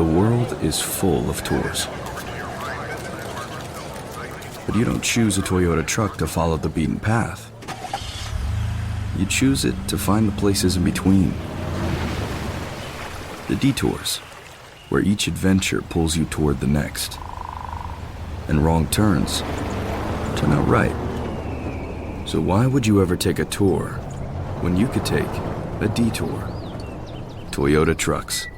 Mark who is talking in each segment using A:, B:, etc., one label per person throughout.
A: The world is full of tours. But you don't choose a Toyota truck to follow the beaten path. You choose it to find the places in between. The detours, where each adventure pulls you toward the next. And wrong turns turn out right. So why would you ever take a tour when you could take a detour? Toyota Trucks.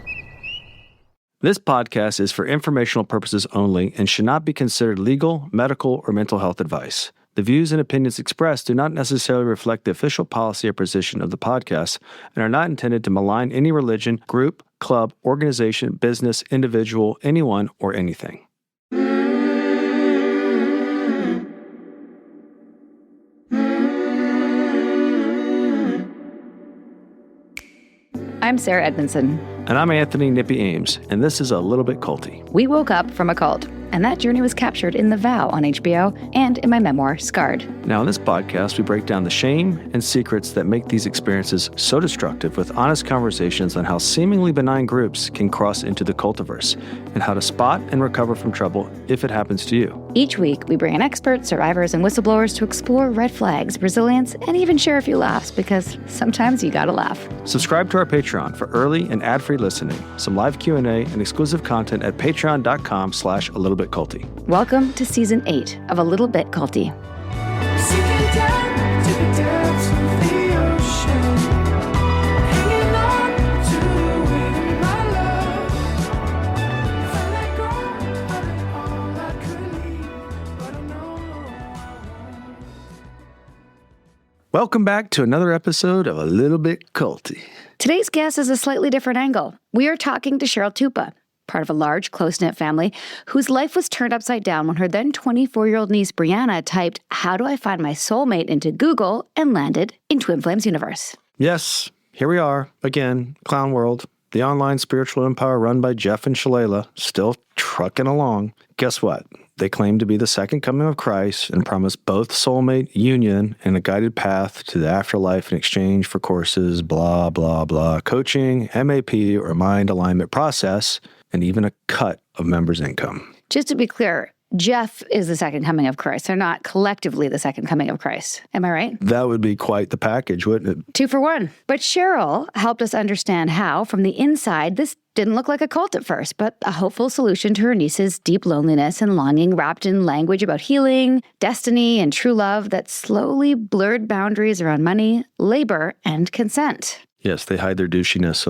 B: This podcast is for informational purposes only and should not be considered legal, medical, or mental health advice. The views and opinions expressed do not necessarily reflect the official policy or position of the podcast and are not intended to malign any religion, group, club, organization, business, individual, anyone, or anything.
C: I'm Sarah Edmondson.
B: And I'm Anthony Nippy Ames, and this is A Little Bit Culty.
C: We woke up from a cult, and that journey was captured in The Vow on HBO and in my memoir, Scarred.
B: Now, in this podcast, we break down the shame and secrets that make these experiences so destructive with honest conversations on how seemingly benign groups can cross into the cultiverse and how to spot and recover from trouble if it happens to you.
C: Each week, we bring in experts, survivors, and whistleblowers to explore red flags, resilience, and even share a few laughs, because sometimes you gotta laugh.
B: Subscribe to our Patreon for early and ad-free listening, some live Q&A, and exclusive content at patreon.com/alittlebitculty.
C: Welcome to Season 8 of A Little Bit Culty.
B: Welcome back to another episode of A Little Bit Culty.
C: Today's guest is a slightly different angle. We are talking to Cheryl Tuppa, part of a large, close-knit family whose life was turned upside down when her then 24-year-old niece Briana typed, "How do I find my soulmate?" into Google and landed in Twin Flames universe.
B: Yes, here we are, again, Clown World, the online spiritual empire run by Jeff and Shaleia, still trucking along. Guess what? They claim to be the second coming of Christ and promise both soulmate union and a guided path to the afterlife in exchange for courses, blah, blah, blah, coaching, MAP, or mind alignment process, and even a cut of members' income.
C: Just to be clear, Jeff is the second coming of Christ. They're not collectively the second coming of Christ. Am I right?
B: That would be quite the package, wouldn't it?
C: 2 for 1. But Cheryl helped us understand how, from the inside, this didn't look like a cult at first, but a hopeful solution to her niece's deep loneliness and longing wrapped in language about healing, destiny, and true love that slowly blurred boundaries around money, labor, and consent.
B: Yes, they hide their douchiness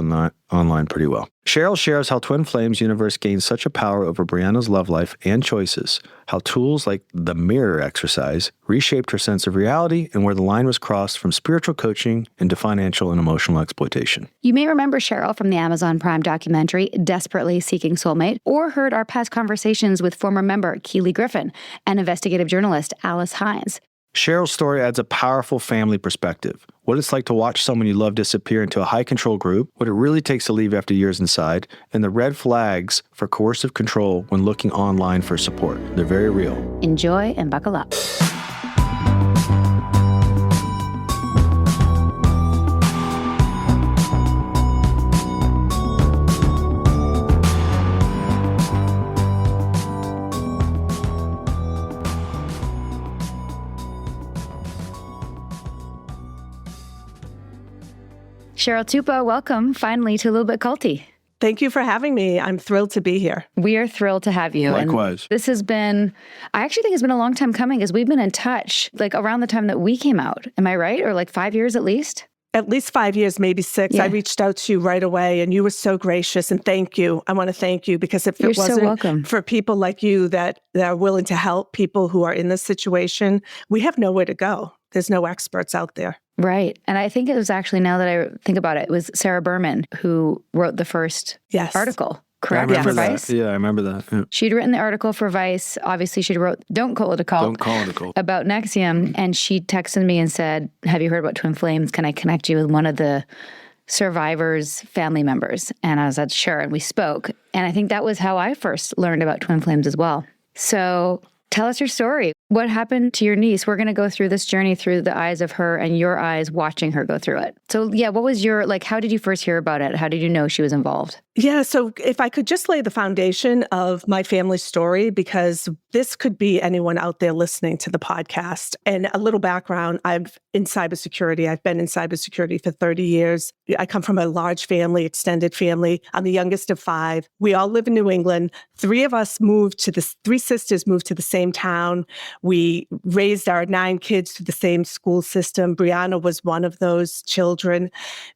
B: online pretty well. Cheryl shares how Twin Flames universe gained such a power over Briana's love life and choices, how tools like the mirror exercise reshaped her sense of reality, and where the line was crossed from spiritual coaching into financial and emotional exploitation.
C: You may remember Cheryl from the Amazon Prime documentary, Desperately Seeking Soulmate, or heard our past conversations with former member Keely Griffin and investigative journalist Alice Hines.
B: Cheryl's story adds a powerful family perspective. What it's like to watch someone you love disappear into a high-control group, what it really takes to leave after years inside, and the red flags for coercive control when looking online for support. They're very real.
C: Enjoy and buckle up. Cheryl Tuppa, welcome finally to A Little Bit Culty.
D: Thank you for having me. I'm thrilled to be here.
C: We are thrilled to have you.
B: Likewise.
C: And this has been, I actually think it's been a long time coming because we've been in touch like around the time that we came out. Am I right? Or like 5 years at least?
D: At least 5 years, maybe 6.
C: Yeah.
D: I reached out to you right away and you were so gracious, and thank you. I want to thank you because if
C: You're
D: it
C: so
D: wasn't
C: welcome.
D: for people like you that are willing to help people who are in this situation, we have nowhere to go. There's no experts out there.
C: Right. And I think it was actually, now that I think about it, it was Sarah Berman who wrote the first article. Correct?
B: I remember
C: For
B: that.
C: Vice?
B: Yeah, I remember that. Yeah.
C: She'd written the article for Vice. Obviously, she wrote Don't Call It a Cult.
B: Don't call it a cult.
C: About Nexium. And she texted me and said, have you heard about Twin Flames? Can I connect you with one of the survivors' family members? And I was like, sure. And we spoke. And I think that was how I first learned about Twin Flames as well. So tell us your story. What happened to your niece? We're going to go through this journey through the eyes of her and your eyes watching her go through it. So yeah, what was your, like, how did you first hear about it? How did you know she was involved?
D: Yeah, so if I could just lay the foundation of my family story, because this could be anyone out there listening to the podcast. And a little background, I'm in cybersecurity. I've been in cybersecurity for 30 years. I come from a large family, extended family. I'm the youngest of 5. We all live in New England. 3 sisters moved to the same town. We raised our 9 kids to the same school system. Briana was one of those children.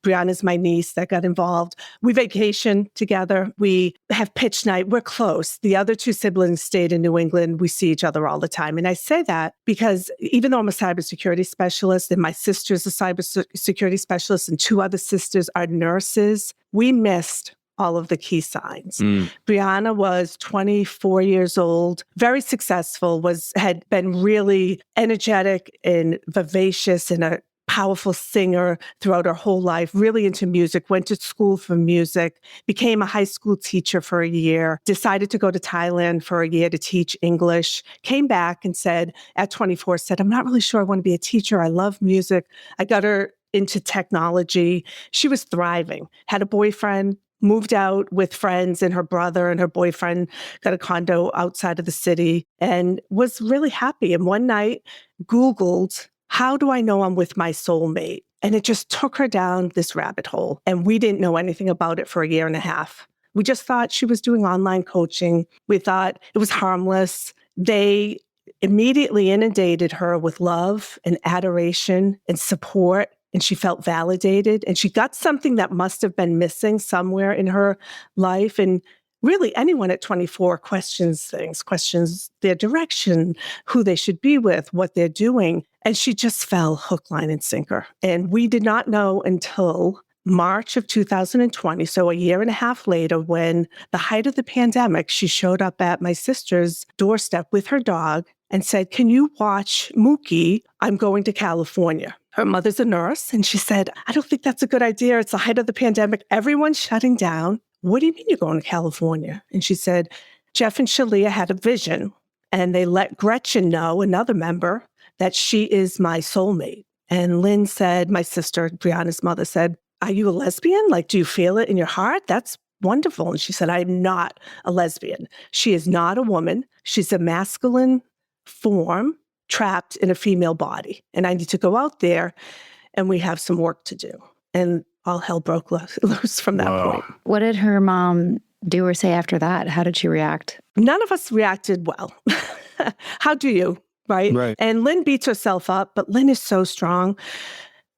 D: Briana's my niece that got involved. We vacation together. We have pitch night. We're close. The other 2 siblings stayed in New England. We see each other all the time. And I say that because even though I'm a cybersecurity specialist and my sister's a cybersecurity specialist and 2 other sisters are nurses, we missed all of the key signs. Briana was 24 years old, very successful, had been really energetic and vivacious and a powerful singer throughout her whole life, really into music, went to school for music, became a high school teacher for a year, decided to go to Thailand for a year to teach English, came back and said, at 24, I'm not really sure I want to be a teacher. I love music. I got her into technology. She was thriving, had a boyfriend, moved out with friends and her brother and her boyfriend got a condo outside of the city and was really happy. And one night Googled, how do I know I'm with my soulmate? And it just took her down this rabbit hole. And we didn't know anything about it for a year and a half. We just thought she was doing online coaching. We thought it was harmless. They immediately inundated her with love and adoration and support. And she felt validated. And she got something that must have been missing somewhere in her life. And really, anyone at 24 questions things, questions their direction, who they should be with, what they're doing. And she just fell hook, line, and sinker. And we did not know until March of 2020, so a year and a half later, when the height of the pandemic, she showed up at my sister's doorstep with her dog and said, can you watch Mookie? I'm going to California. Her mother's a nurse. And she said, I don't think that's a good idea. It's the height of the pandemic. Everyone's shutting down. What do you mean you're going to California? And she said, Jeff and Shaleia had a vision and they let Gretchen know, another member, that she is my soulmate. And Lynn said, my sister, Briana's mother said, are you a lesbian? Like, do you feel it in your heart? That's wonderful. And she said, I'm not a lesbian. She is not a woman. She's a masculine form trapped in a female body. And I need to go out there and we have some work to do. And all hell broke loose from that point.
C: What did her mom do or say after that? How did she react?
D: None of us reacted well. How do you? Right? And Lynn beats herself up, but Lynn is so strong.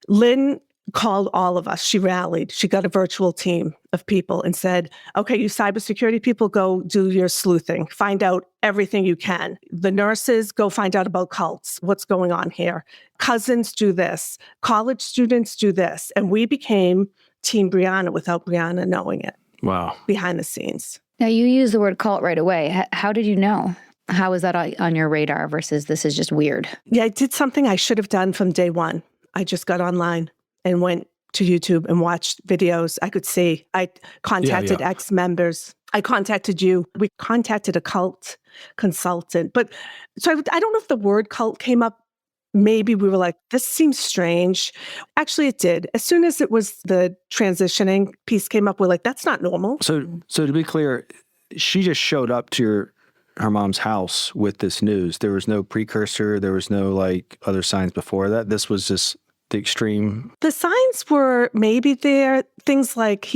D: Lynn called all of us. She rallied. She got a virtual team of people and said, okay, you cybersecurity people, go do your sleuthing. Find out everything you can. The nurses, go find out about cults. What's going on here? Cousins, do this. College students, do this. And we became Team Briana without Briana knowing it.
B: Wow.
D: Behind the scenes.
C: Now, you used the word cult right away. How did you know? How was that on your radar versus this is just weird?
D: Yeah, I did something I should have done from day one. I just got online and went to YouTube and watched videos. I could see. I contacted ex-members. I contacted you. We contacted a cult consultant. But so I don't know if the word cult came up. Maybe we were like, this seems strange. Actually, it did. As soon as it was the transitioning piece came up, we're like, that's not normal.
B: So to be clear, she just showed up to her mom's house with this news. There was no precursor. There was no like other signs before that. This was just the extreme.
D: The signs were maybe there. Things like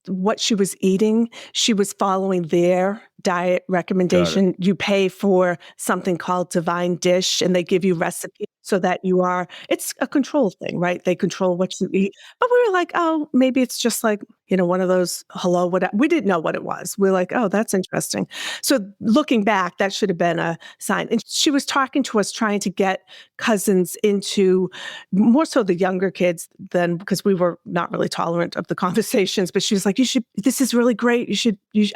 D: what she was eating. She was following their diet recommendation. You pay for something called Divine Dish, and they give you recipes so that it's a control thing, right? They control what you eat. But we were like, oh, maybe it's just like, one of those, hello, what? We didn't know what it was. We're like, oh, that's interesting. So looking back, that should have been a sign. And she was talking to us, trying to get cousins into, more so the younger kids than, because we were not really tolerant of the conversations, but she was like, this is really great.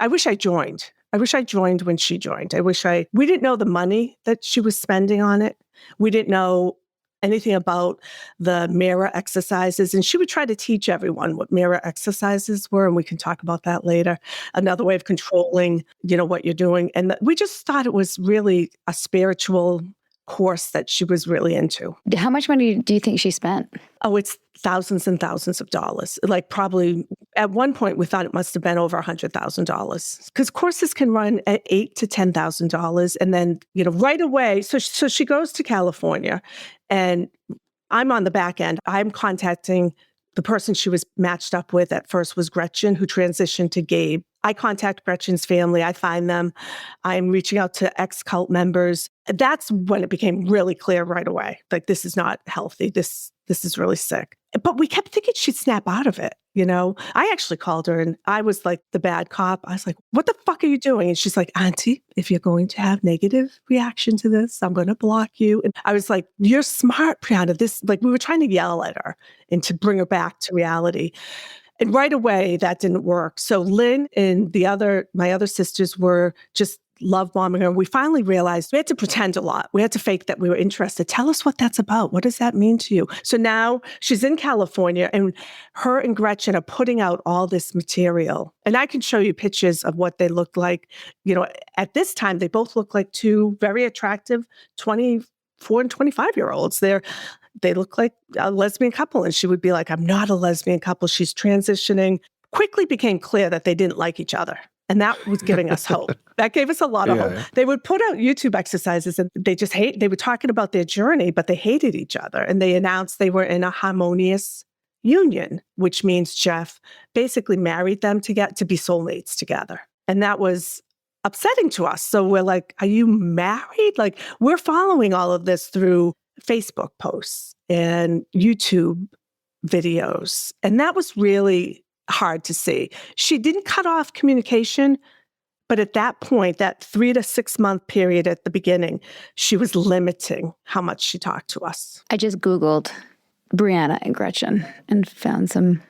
D: I wish I joined. I wish I joined when she joined. We didn't know the money that she was spending on it. We didn't know anything about the mirror exercises. And she would try to teach everyone what mirror exercises were. And we can talk about that later. Another way of controlling, what you're doing. And we just thought it was really a spiritual course that she was really into.
C: How much money do you think she spent?
D: Oh, it's thousands and thousands of dollars. Like probably at one point we thought it must have been over $100,000 because courses can run at $8,000 to $10,000. And then, right away. So she goes to California and I'm on the back end. I'm contacting the person she was matched up with at first was Gretchen, who transitioned to Gabe. I contact Gretchen's family. I find them. I'm reaching out to ex-cult members. That's when it became really clear right away. Like, this is not healthy. This is really sick. But we kept thinking she'd snap out of it. I actually called her and I was like the bad cop. I was like, what the fuck are you doing? And she's like, Auntie, if you're going to have negative reaction to this, I'm going to block you. And I was like, you're smart, Briana. We were trying to yell at her and to bring her back to reality. And right away, that didn't work. So Lynn and my other sisters were just love bombing her. We finally realized we had to pretend a lot. We had to fake that we were interested. Tell us what that's about. What does that mean to you? So now she's in California and her and Gretchen are putting out all this material. And I can show you pictures of what they looked like. At this time, they both look like two very attractive 24 and 25-year-olds. They look like a lesbian couple. And she would be like, I'm not a lesbian couple. She's transitioning. Quickly became clear that they didn't like each other. And that was giving us hope. That gave us a lot of hope. Yeah. They would put out YouTube exercises and they were talking about their journey, but they hated each other. And they announced they were in a harmonious union, which means Jeff basically married them to be soulmates together. And that was upsetting to us. So we're like, are you married? Like, we're following all of this through Facebook posts and YouTube videos. And that was really hard to see. She didn't cut off communication, but at that point, that 3 to 6 month period at the beginning, she was limiting how much she talked to us.
C: I just Googled Briana and Gretchen and found some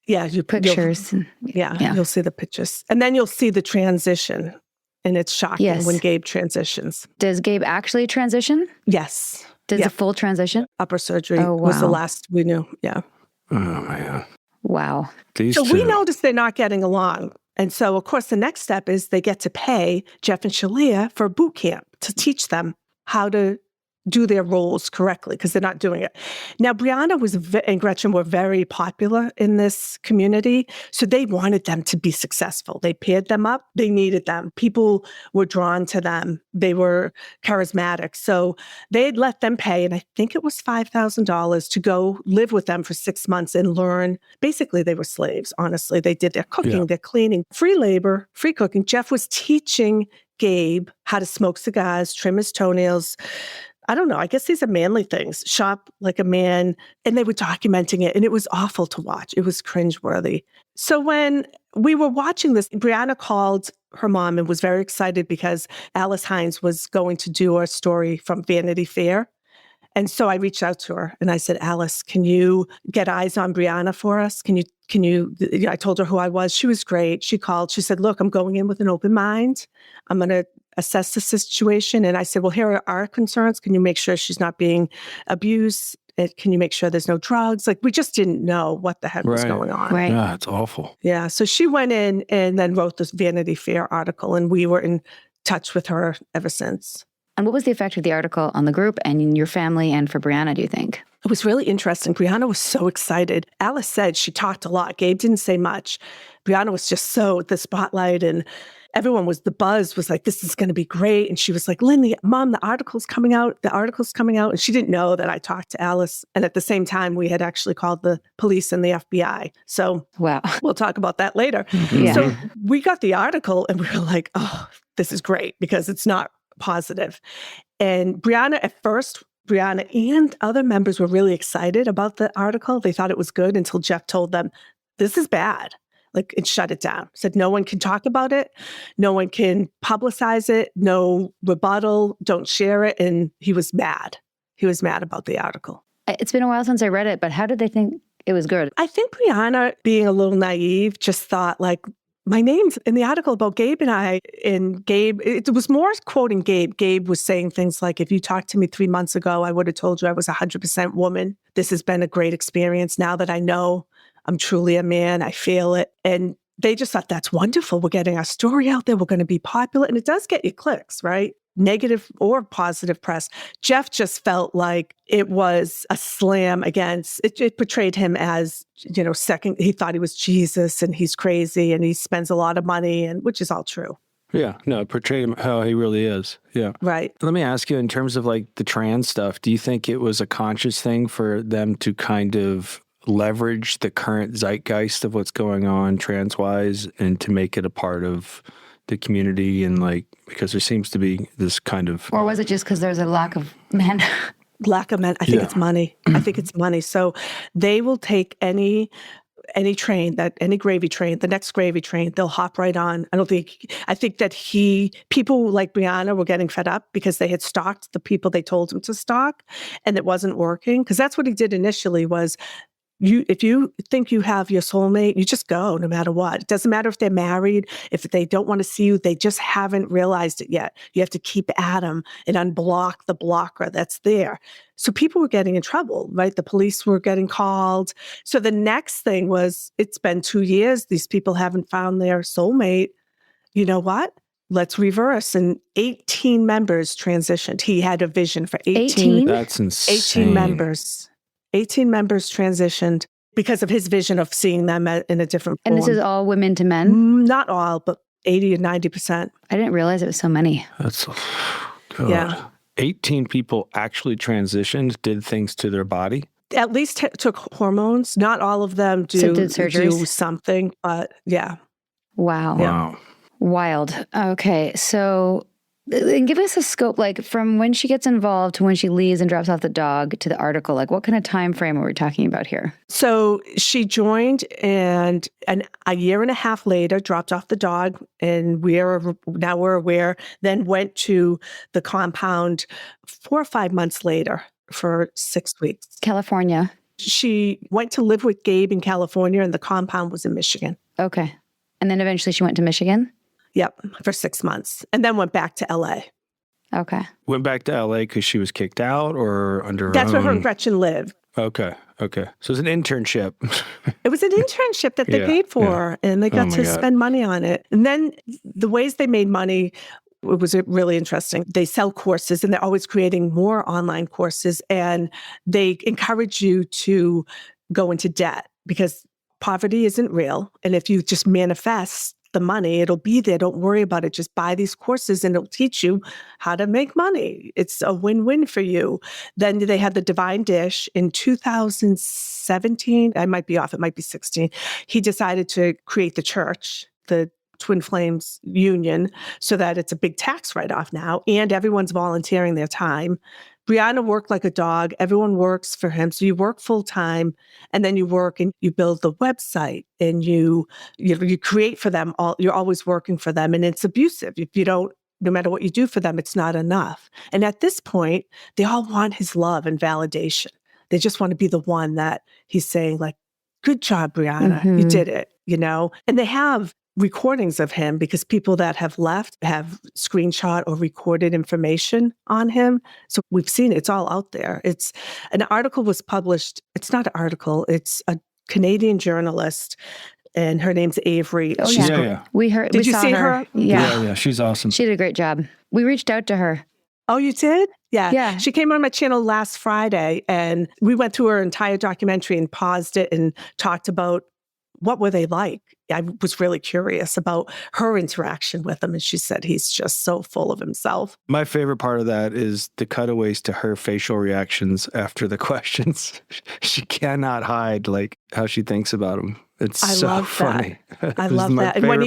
C: pictures.
D: You'll see the pictures. And then you'll see the transition. And it's shocking when Gabe transitions.
C: Does Gabe actually transition?
D: Yes.
C: Does a full transition?
D: Upper surgery was the last we knew. Yeah.
B: Oh, man.
C: Wow.
D: We noticed they're not getting along. And so, of course, the next step is they get to pay Jeff and Shaleia for a boot camp to teach them how to do their roles correctly because they're not doing it. Now, Briana and Gretchen were very popular in this community, so they wanted them to be successful. They paired them up. They needed them. People were drawn to them. They were charismatic. So they had let them pay, and I think it was $5,000 to go live with them for 6 months and learn. Basically, they were slaves, honestly. They did their cooking, their cleaning, free labor, free cooking. Jeff was teaching Gabe how to smoke cigars, trim his toenails. I don't know. I guess these are manly things. Shop like a man. And they were documenting it. And it was awful to watch. It was cringeworthy. So when we were watching this, Briana called her mom and was very excited because Alice Hines was going to do a story from Vanity Fair. And so I reached out to her and I said, Alice, can you get eyes on Briana for us? I told her who I was. She was great. She called. She said, look, I'm going in with an open mind. I'm going to assess the situation. And I said, well, here are our concerns. Can you make sure she's not being abused? Can you make sure there's no drugs? Like, we just didn't know what the heck was going on.
C: Right.
B: Yeah, it's awful.
D: Yeah. So she went in and then wrote this Vanity Fair article, and we were in touch with her ever since.
C: And what was the effect of the article on the group and your family and for Briana, do you think?
D: It was really interesting. Briana was so excited. Alice said she talked a lot. Gabe didn't say much. Briana was just so the spotlight, and the buzz was like, this is going to be great. And she was like, Lynn, Mom, the article's coming out. And she didn't know that I talked to Alice. And at the same time, we had actually called the police and the FBI. So we'll talk about that later.
C: Yeah.
D: So we got the article and we were like, oh, this is great because it's not positive. And Briana and other members were really excited about the article. They thought it was good until Jeff told them, this is bad. And shut it down. Said no one can talk about it. No one can publicize it. No rebuttal. Don't share it. And he was mad. He was mad about the article.
C: It's been a while since I read it, but how did they think it was good?
D: I think Briana, being a little naive, just thought my name's in the article about Gabe and I, and Gabe, it was more quoting Gabe. Gabe was saying things like, if you talked to me 3 months ago, I would have told you I was 100% woman. This has been a great experience. Now that I know I'm truly a man, I feel it. And they just thought, that's wonderful. We're getting our story out there. We're going to be popular. And it does get you clicks, right? negative or positive press. Jeff just felt like it was a slam against, it portrayed him as, second, he thought he was Jesus and he's crazy and he spends a lot of money, and which is all true.
B: Yeah, no, portray him how he really is. Yeah.
D: Right.
B: Let me ask you, in terms of like the trans stuff, do you think it was a conscious thing for them to kind of leverage the current zeitgeist of what's going on trans-wise and to make it a part of the community, and like, because there seems to be this kind of...
C: Or was it just because there's a lack of men?
D: Lack of men. I think it's money. I think it's money. So they will take any train, any gravy train, the next gravy train, they'll hop right on. I think that people like Briana were getting fed up because they had stalked the people they told him to stalk, and it wasn't working. Because that's what he did initially was, if you think you have your soulmate, you just go no matter what. It doesn't matter if they're married, if they don't want to see you, they just haven't realized it yet. You have to keep at them and unblock the blocker that's there. So people were getting in trouble, right? The police were getting called. So the next thing was, it's been 2 years. These people haven't found their soulmate. You know what? Let's reverse. And 18 members transitioned. He had a vision for 18.
B: That's insane.
D: 18 members. 18 members transitioned because of his vision of seeing them in a different form.
C: And this is all women to men?
D: Not all, but 80 or 90%.
C: I didn't realize it was so many.
B: That's... God.
D: Yeah.
B: 18 people actually transitioned, did things to their body?
D: At least took hormones. Not all of them
C: Did
D: do
C: surgeries?
D: but yeah.
C: Wow.
B: Wow.
C: Wild. Okay. So, and give us a scope, like from when she gets involved to when she leaves and drops off the dog to the article. Like, what kind of time frame are we talking about here?
D: So she joined, and a year and a half later dropped off the dog, and we're aware, then went to the compound 4 or 5 months later for 6 weeks.
C: California.
D: She went to live with Gabe in California, and the compound was in Michigan.
C: Okay. And then eventually she went to Michigan?
D: Yep, for 6 months, and then went back to LA.
C: Okay.
B: Went back to LA because she was kicked out, or under her
D: That's
B: own...
D: where her and Gretchen lived.
B: Okay. So it's an internship.
D: It was an internship that they paid for, and they got to spend money on it. And then the ways they made money, it was really interesting. They sell courses, and they're always creating more online courses, and they encourage you to go into debt because poverty isn't real. And if you just manifest the money, it'll be there. Don't worry about it. Just buy these courses and it'll teach you how to make money. It's a win-win for you. Then they had the Divine Dish in 2017. I might be off. It might be 16. He decided to create the church, the Twin Flames Union, so that it's a big tax write-off now, and everyone's volunteering their time. Briana worked like a dog. Everyone works for him. So you work full time, and then you work and you build the website, and you create for them. You're always working for them, and it's abusive. If you don't, no matter what you do for them, it's not enough. And at this point, they all want his love and validation. They just want to be the one that he's saying, like, "Good job, Briana. You did it." And they have recordings of him because people that have left have screenshot or recorded information on him. So we've seen it. It's all out there. It's an article was published. It's not an article. It's a Canadian journalist, and her name's Avery.
C: Oh,
D: She's
C: yeah. We heard.
D: Did
C: we
D: you
C: saw
D: see her?
B: Yeah. She's awesome.
C: She did a great job. We reached out to her.
D: Oh, you did? Yeah.
C: Yeah.
D: She came on my channel last Friday, and we went through her entire documentary and paused it and talked about what were they like. I was really curious about her interaction with him, and she said he's just so full of himself.
B: My favorite part of that is the cutaways to her facial reactions after the questions. She cannot hide like how she thinks about him. It's so funny.
D: I love that. And when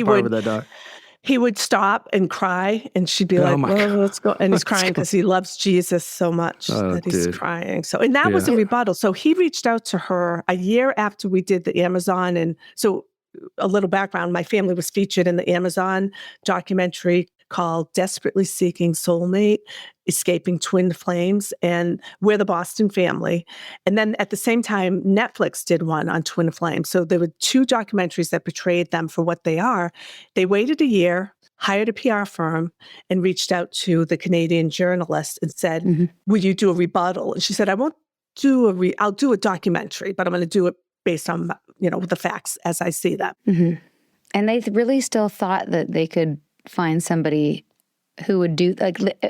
D: he would stop and cry, and she'd be like, "Well, let's go." And he's crying because he loves Jesus so much that he's crying. So, and that was a rebuttal. So he reached out to her a year after we did the Amazon. And so a little background, my family was featured in the Amazon documentary called Desperately Seeking Soulmate, Escaping Twin Flames, and we're the Boston family. And then at the same time, Netflix did one on Twin Flames. So there were 2 documentaries that portrayed them for what they are. They waited a year, hired a PR firm, and reached out to the Canadian journalist and said, "Will you do a rebuttal?" And she said, "I won't do I'll do a documentary, but I'm going to do it based on, the facts as I see them."
C: And they really still thought that they could find somebody who would do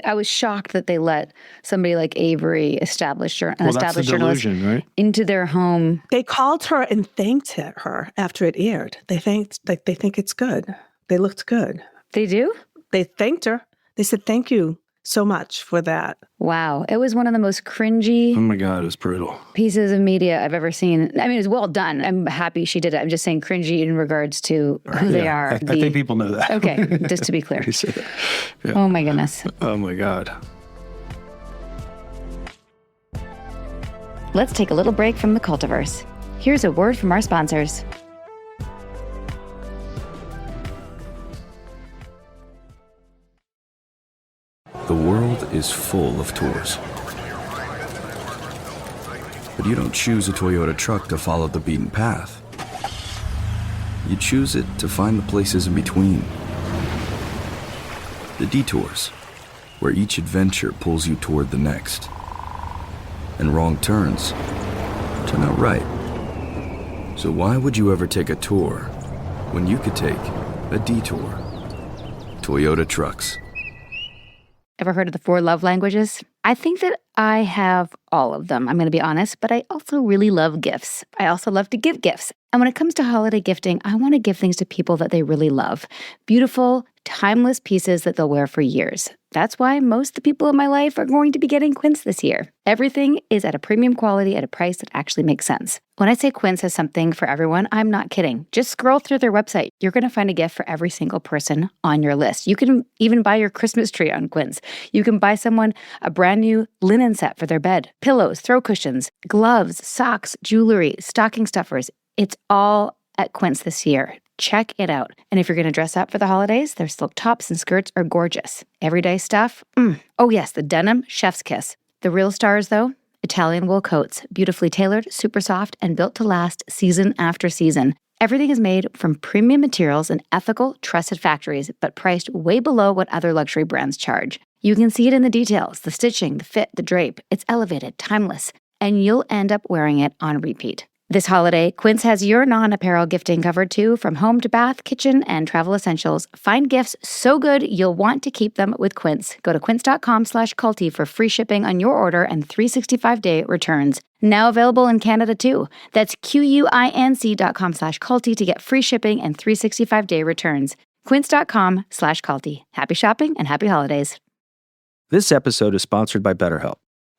C: I was shocked that they let somebody like Avery, established
B: That's the
C: journalist,
B: delusion, right?
C: into their home.
D: They called her and thanked her after it aired. They think it's good. They looked good.
C: They do?
D: They thanked her. They said, thank you so much for that.
C: Wow. It was one of the most cringy
B: Oh my God, it was brutal.
C: pieces of media I've ever seen. I mean, it was well done. I'm happy she did it. I'm just saying cringy in regards to who they are.
B: I think people know that.
C: Okay, just to be clear.
B: You say that. Yeah.
C: Oh my goodness.
B: Oh my God.
C: Let's take a little break from the cultiverse. Here's a word from our sponsors.
A: The world is full of tours. But you don't choose a Toyota truck to follow the beaten path. You choose it to find the places in between. The detours, where each adventure pulls you toward the next. And wrong turns turn out right. So why would you ever take a tour when you could take a detour? Toyota Trucks.
C: Ever heard of the 4 love languages? I think that I have all of them, I'm going to be honest, but I also really love gifts. I also love to give gifts. And when it comes to holiday gifting, I want to give things to people that they really love. Beautiful, timeless pieces that they'll wear for years. That's why most of the people in my life are going to be getting Quince this year. Everything is at a premium quality at a price that actually makes sense. When I say Quince has something for everyone, I'm not kidding. Just scroll through their website. You're going to find a gift for every single person on your list. You can even buy your Christmas tree on Quince. You can buy someone a brand new linen set for their bed, pillows, throw cushions, gloves, socks, jewelry, stocking stuffers. It's all at Quince this year. Check it out. And if you're going to dress up for the holidays, their silk tops and skirts are gorgeous. Everyday stuff? Oh yes, the denim chef's kiss. The real stars though? Italian wool coats, beautifully tailored, super soft, and built to last season after season. Everything is made from premium materials and ethical, trusted factories, but priced way below what other luxury brands charge. You can see it in the details, the stitching, the fit, the drape. It's elevated, timeless, and you'll end up wearing it on repeat. This holiday, Quince has your non-apparel gifting covered too, from home to bath, kitchen, and travel essentials. Find gifts so good you'll want to keep them with Quince. Go to quince.com/culty for free shipping on your order and 365-day returns. Now available in Canada too. That's QUINC.com/culty to get free shipping and 365-day returns. Quince.com/culty. Happy shopping and happy holidays.
B: This episode is sponsored by BetterHelp.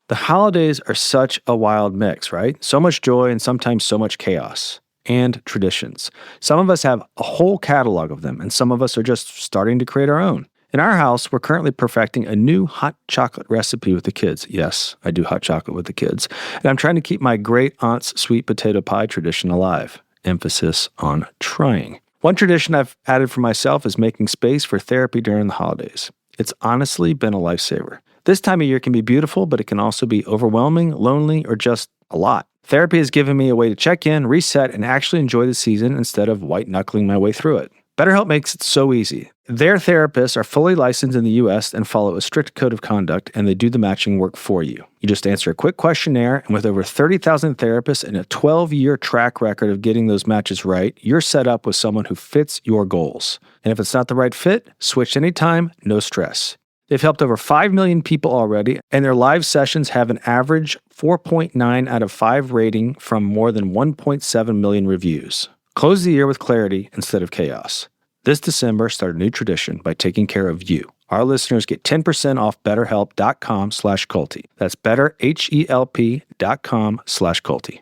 B: The holidays are such a wild mix, right? So much joy and sometimes so much chaos. And traditions. Some of us have a whole catalog of them, and some of us are just starting to create our own. In our house, we're currently perfecting a new hot chocolate recipe with the kids. Yes, I do hot chocolate with the kids. And I'm trying to keep my great aunt's sweet potato pie tradition alive. Emphasis on trying. One tradition I've added for myself is making space for therapy during the holidays. It's honestly been a lifesaver. This time of year can be beautiful, but it can also be overwhelming, lonely, or just a lot. Therapy has given me a way to check in, reset, and actually enjoy the season instead of white-knuckling my way through it. BetterHelp makes it so easy. Their therapists are fully licensed in the U.S. and follow a strict code of conduct, and they do the matching work for you. You just answer a quick questionnaire, and with over 30,000 therapists and a 12-year track record of getting those matches right, you're set up with someone who fits your goals. And if it's not the right fit, switch anytime, no stress. They've helped over 5 million people already, and their live sessions have an average 4.9 out of 5 rating from more than 1.7 million reviews. Close the year with clarity instead of chaos. This December, start a new tradition by taking care of you. Our listeners get 10% off betterhelp.com/culty. That's betterhelp.com/culty.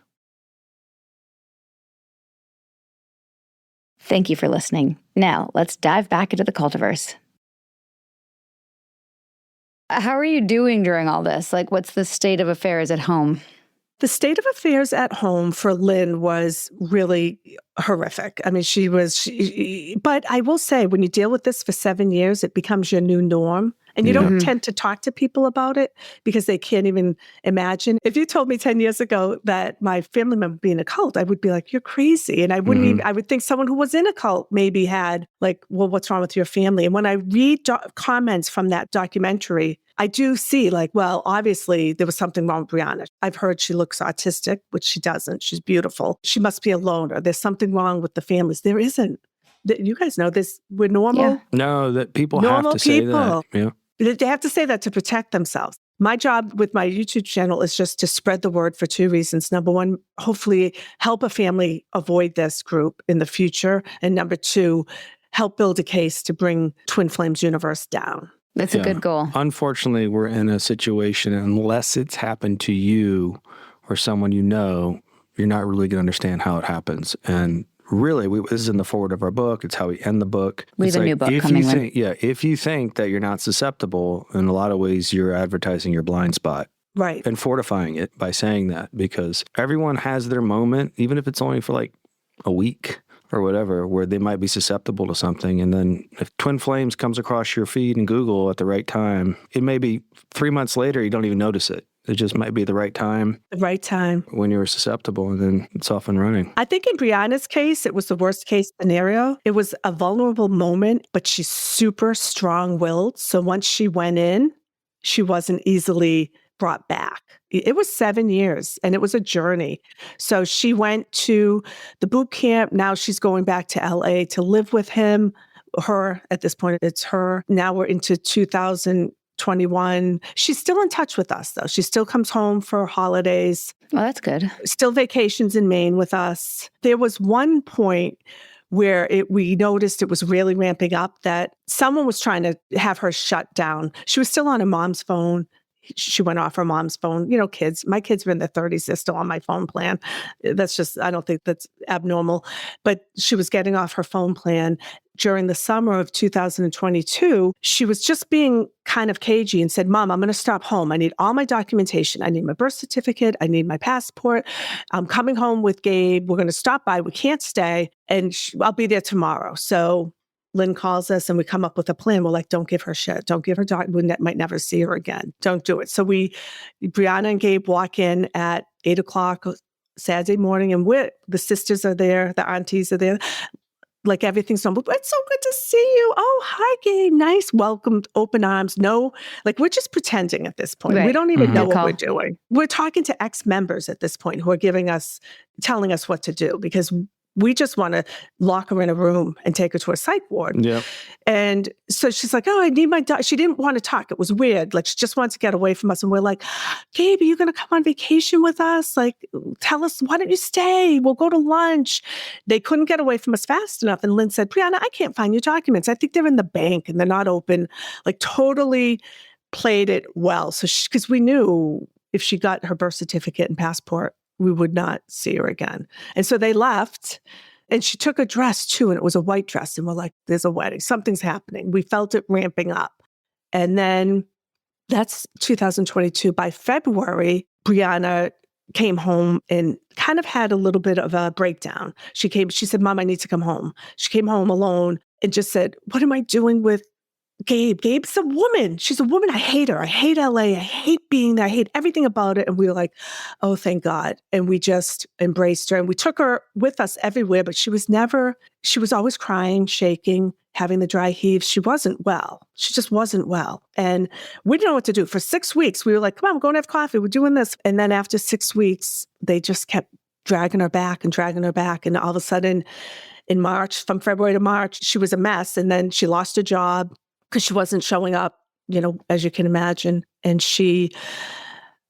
C: Thank you for listening. Now, let's dive back into the cultiverse. How are you doing during all this? Like, what's the state of affairs at home?
D: The state of affairs at home for Lynn was really horrific. I mean, but I will say, when you deal with this for 7 years, it becomes your new norm. And you don't tend to talk to people about it because they can't even imagine. If you told me 10 years ago that my family member would be in a cult, I would be like, you're crazy. And I wouldn't even, I would think someone who was in a cult maybe had like, well, what's wrong with your family? And when I read comments from that documentary, I do see like, well, obviously there was something wrong with Briana. I've heard she looks autistic, which she doesn't. She's beautiful. She must be a loner. There's something wrong with the families. There isn't. You guys know this. We're normal.
C: Yeah.
B: No, that people have
D: Normal
B: to say that.
D: people.
B: Yeah.
D: They have to say that to protect themselves. My job with my YouTube channel is just to spread the word for two reasons. Number one, hopefully help a family avoid this group in the future. And number two, help build a case to bring Twin Flames universe down.
C: That's a good goal.
B: Unfortunately, we're in a situation, unless it's happened to you or someone you know, you're not really going to understand how it happens. And really, this is in the forward of our book. It's how we end the book.
C: We have a new book coming.
B: If you think that you're not susceptible, in a lot of ways, you're advertising your blind spot.
D: Right.
B: And fortifying it by saying that, because everyone has their moment, even if it's only for like a week or whatever, where they might be susceptible to something. And then if Twin Flames comes across your feed in Google at the right time, it may be 3 months later, you don't even notice it. It just might be the right time.
D: The right time.
B: When you were susceptible, and then it's off and running.
D: I think in Briana's case, it was the worst case scenario. It was a vulnerable moment, but she's super strong-willed. So once she went in, she wasn't easily brought back. It was 7 years and it was a journey. So she went to the boot camp. Now she's going back to LA to live with him. Her, at this point, it's her. Now we're into 2021. She's still in touch with us, though. She still comes home for holidays.
C: Well, that's good.
D: Still vacations in Maine with us. There was one point where we noticed it was really ramping up, that someone was trying to have her shut down. She was still on her mom's phone. She went off her mom's phone. You know, kids, my kids are in their 30s. They're still on my phone plan. That's just, I don't think that's abnormal. But she was getting off her phone plan during the summer of 2022. She was just being kind of cagey and said, Mom, I'm going to stop home. I need all my documentation. I need my birth certificate. I need my passport. I'm coming home with Gabe. We're going to stop by. We can't stay. And I'll be there tomorrow. So Lynn calls us and we come up with a plan. We're like, don't give her shit. Don't give her we might never see her again. Don't do it. So Briana and Gabe walk in at 8:00 Saturday morning, and the sisters are there, the aunties are there. Like everything's normal. It's so good to see you. Oh, hi, Gabe. Nice. Welcome. Open arms. No, like we're just pretending at this point.
C: Right.
D: We don't even know what we're doing. We're talking to ex-members at this point who are telling us what to do, because we just want to lock her in a room and take her to a psych ward.
B: Yeah.
D: And so she's like, oh, I need my She didn't want to talk. It was weird. Like, she just wanted to get away from us. And we're like, Gabe, are you going to come on vacation with us? Like, tell us, why don't you stay? We'll go to lunch. They couldn't get away from us fast enough. And Lynn said, Briana, I can't find your documents. I think they're in the bank and they're not open. Like, totally played it well. So because we knew if she got her birth certificate and passport, we would not see her again. And so they left, and she took a dress too, and it was a white dress. And we're like, there's a wedding. Something's happening. We felt it ramping up. And then that's 2022. By February, Briana came home and kind of had a little bit of a breakdown. She said, Mom, I need to come home. She came home alone and just said, what am I doing with Gabe? Gabe's a woman. She's a woman. I hate her. I hate LA. I hate being there. I hate everything about it. And we were like, oh, thank God. And we just embraced her. And we took her with us everywhere, but she was always crying, shaking, having the dry heaves. She wasn't well. She just wasn't well. And we didn't know what to do. For 6 weeks, we were like, come on, we're going to have coffee. We're doing this. And then after 6 weeks, they just kept dragging her back. And all of a sudden, in March, from February to March, she was a mess. And then she lost her job because she wasn't showing up, as you can imagine. And she,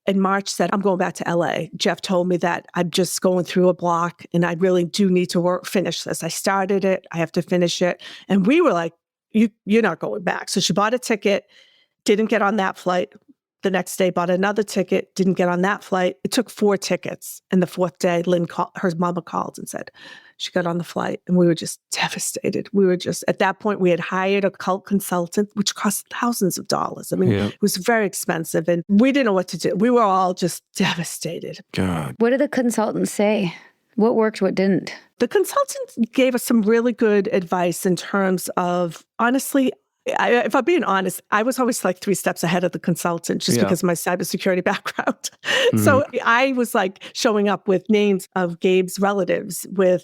D: in March, said, I'm going back to LA. Jeff told me that I'm just going through a block and I really do need to finish this. I started it. I have to finish it. And we were like, you're not going back. So she bought a ticket, didn't get on that flight. The next day, bought another ticket, didn't get on that flight. It took 4 tickets. And the 4th day, her mama called and said she got on the flight. And we were just devastated. At that point, we had hired a cult consultant, which cost thousands of dollars. I mean, It was very expensive. And we didn't know what to do. We were all just devastated.
B: God.
C: What did the consultants say? What worked, what didn't?
D: The consultant gave us some really good advice in terms of, honestly, if I'm being honest, I was always like 3 steps ahead of the consultant just because of my cybersecurity background. So I was like showing up with names of Gabe's relatives, with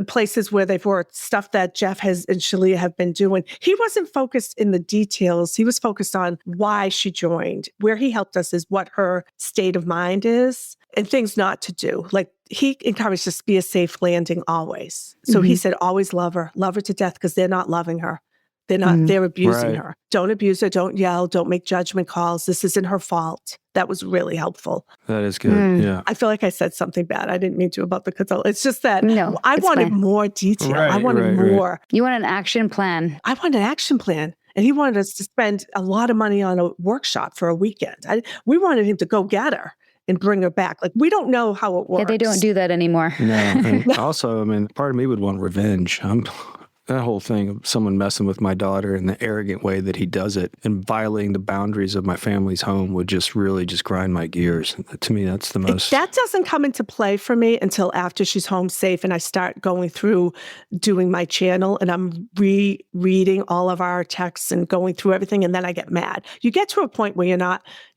D: places where they've worked, stuff that Jeff and Shaleia have been doing. He wasn't focused in the details. He was focused on why she joined. Where he helped us is what her state of mind is. and things not to do. Like he encouraged us to be a safe landing always. So he said, always love her to death because they're not loving her. They're abusing her. Don't abuse her. Don't yell. Don't make judgment calls. This isn't her fault. That was really helpful.
B: That is good. Yeah.
D: I feel like I said something bad. I didn't mean to about the consult. It's just that I
C: it's
D: wanted
C: fine.
D: more detail. I wanted more.
C: You want an action plan.
D: I wanted an action plan. And he wanted us to spend a lot of money on a workshop for a weekend. We wanted him to go get her and bring her back. Like, we don't know how it works.
C: Yeah, they don't do that anymore.
B: No. And also, I mean, part of me would want revenge. That whole thing of someone messing with my daughter in the arrogant way that he does it and violating the boundaries of my family's home would just really just grind my gears. To me, that's the most...
D: That doesn't come into play for me until after she's home safe and I start going through doing my channel and I'm rereading all of our texts and going through everything, and then I get mad. You get to a point where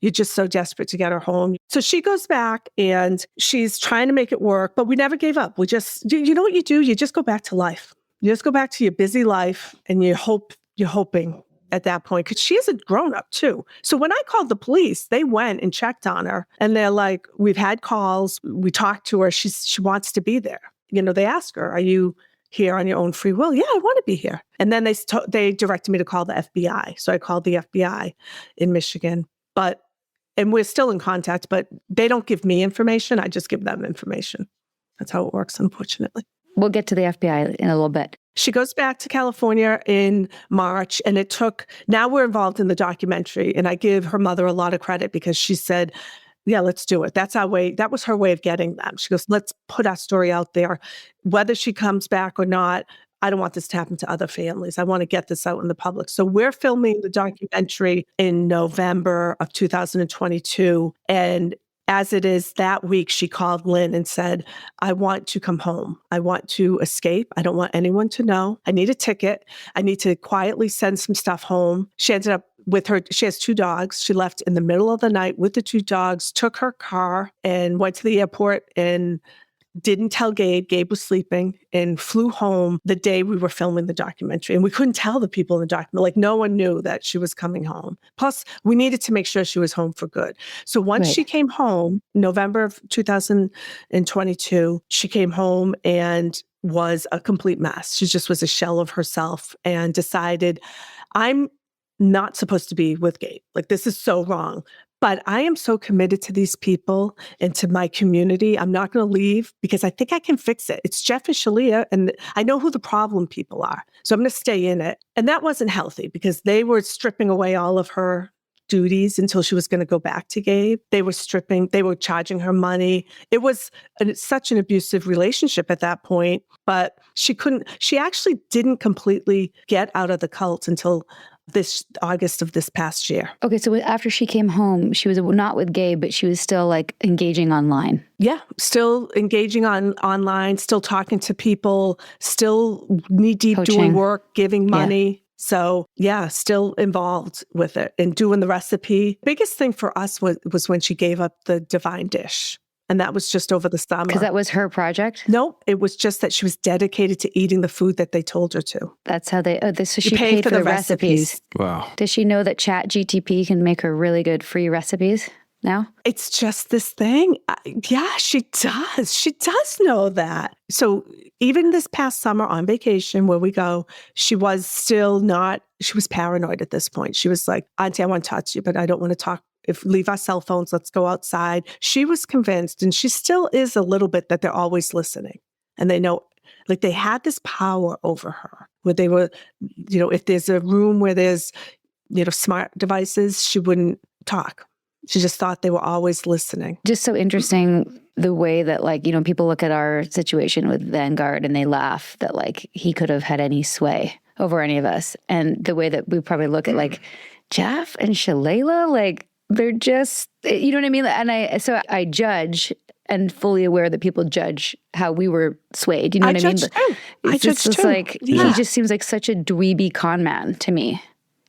D: you're just so desperate to get her home. So she goes back and she's trying to make it work, but we never gave up. We just, you know what you do? You just go back to life. You just go back to your busy life and you're hoping at that point, because she is a grown-up too. So when I called the police, they went and checked on her and they're like, we've had calls, we talked to her, she wants to be there. You know, they ask her, are you here on your own free will? Yeah, I want to be here. And then they directed me to call the FBI. So I called the FBI in Michigan, and we're still in contact, but they don't give me information. I just give them information. That's how it works, unfortunately.
C: We'll get to the FBI in a little bit.
D: She goes back to California in March, and now we're involved in the documentary, and I give her mother a lot of credit because she said, yeah, let's do it. That was her way of getting them. She goes, let's put our story out there. Whether she comes back or not, I don't want this to happen to other families. I want to get this out in the public. So we're filming the documentary in November of 2022, and as it is that week, she called Lynn and said, I want to come home. I want to escape. I don't want anyone to know. I need a ticket. I need to quietly send some stuff home. She ended up she has 2 dogs. She left in the middle of the night with the 2 dogs, took her car and went to the airport and didn't tell Gabe. Gabe was sleeping and flew home the day we were filming the documentary. And we couldn't tell the people in the documentary. Like, no one knew that she was coming home. Plus, we needed to make sure she was home for good. So once she came home, November of 2022, she came home and was a complete mess. She just was a shell of herself and decided, I'm not supposed to be with Gabe. Like, this is so wrong. But I am so committed to these people and to my community. I'm not going to leave because I think I can fix it. It's Jeff and Shaleia, and I know who the problem people are. So I'm going to stay in it. And that wasn't healthy because they were stripping away all of her duties until she was going to go back to Gabe. They were charging her money. It was such an abusive relationship at that point, but she actually didn't completely get out of the cult until this August of this past year.
C: Okay, so after she came home, she was not with Gabe, but she was still like engaging online.
D: Yeah, still engaging online, still talking to people, still knee-deep doing work, giving money. Yeah. So yeah, still involved with it and doing the recipe. Biggest thing for us was when she gave up the divine dish. And that was just over the summer.
C: Because that was her project?
D: No, it was just that she was dedicated to eating the food that they told her to.
C: That's how so she paid for the recipes.
B: Wow.
C: Does she know that ChatGTP can make her really good free recipes now?
D: It's just this thing. Yeah, she does. She does know that. So even this past summer on vacation where we go, she was paranoid at this point. She was like, Auntie, I want to touch you, but I don't want to talk. Leave our cell phones, let's go outside. She was convinced, and she still is a little bit, that they're always listening. And they know, like, they had this power over her where they were, if there's a room where there's, smart devices, she wouldn't talk. She just thought they were always listening.
C: Just so interesting the way that, people look at our situation with Vanguard and they laugh that, he could have had any sway over any of us. And the way that we probably look at, Jeff and Shaleia, they're just, you know what I mean? And I judge and fully aware that people judge how we were swayed. You know what I mean?
D: I judge too.
C: He just seems like such a dweeby con man to me,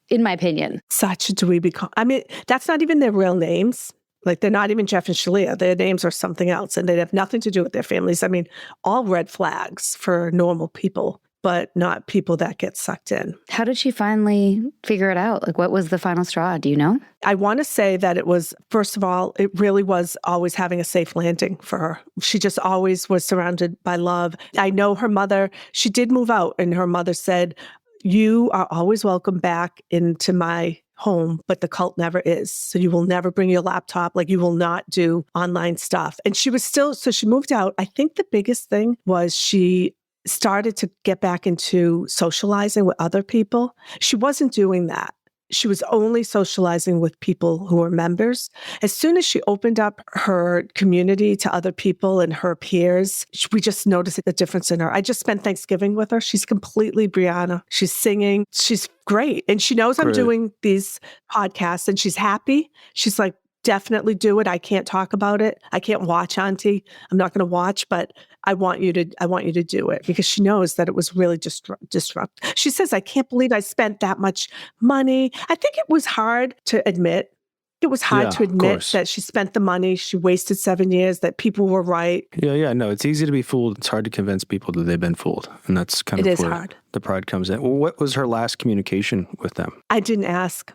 C: in my opinion.
D: Such a dweeby con. I mean, that's not even their real names. They're not even Jeff and Shaleia. Their names are something else, and they have nothing to do with their families. I mean, all red flags for normal people. but not people that get sucked in.
C: How did she finally figure it out? Like, what was the final straw? Do you know?
D: I want to say that it was, first of all, it really was always having a safe landing for her. She just always was surrounded by love. I know her mother, she did move out, and her mother said, "You are always welcome back into my home, but the cult never is. So you will never bring your laptop. Like, you will not do online stuff." And she was still, so she moved out. I think the biggest thing was she started to get back into socializing with other people. She wasn't doing that. She was only socializing with people who were members. As soon as she opened up her community to other people and her peers, we just noticed the difference in her. I just spent Thanksgiving with her. She's completely Briana. She's singing. She's great. And she knows I'm doing these podcasts, and she's happy. She's like, definitely do it. I can't talk about it. I can't watch, Auntie. I'm not going to watch, but I want you to do it, because she knows that it was really disrupt. She says, "I can't believe I spent that much money." I think it was hard to admit. It was hard to admit that she spent the money. She wasted 7 years, that people were right.
B: Yeah. No, it's easy to be fooled. It's hard to convince people that they've been fooled. And that's kind of where
D: hard.
B: The pride comes in. Well, what was her last communication with them?
D: I didn't ask.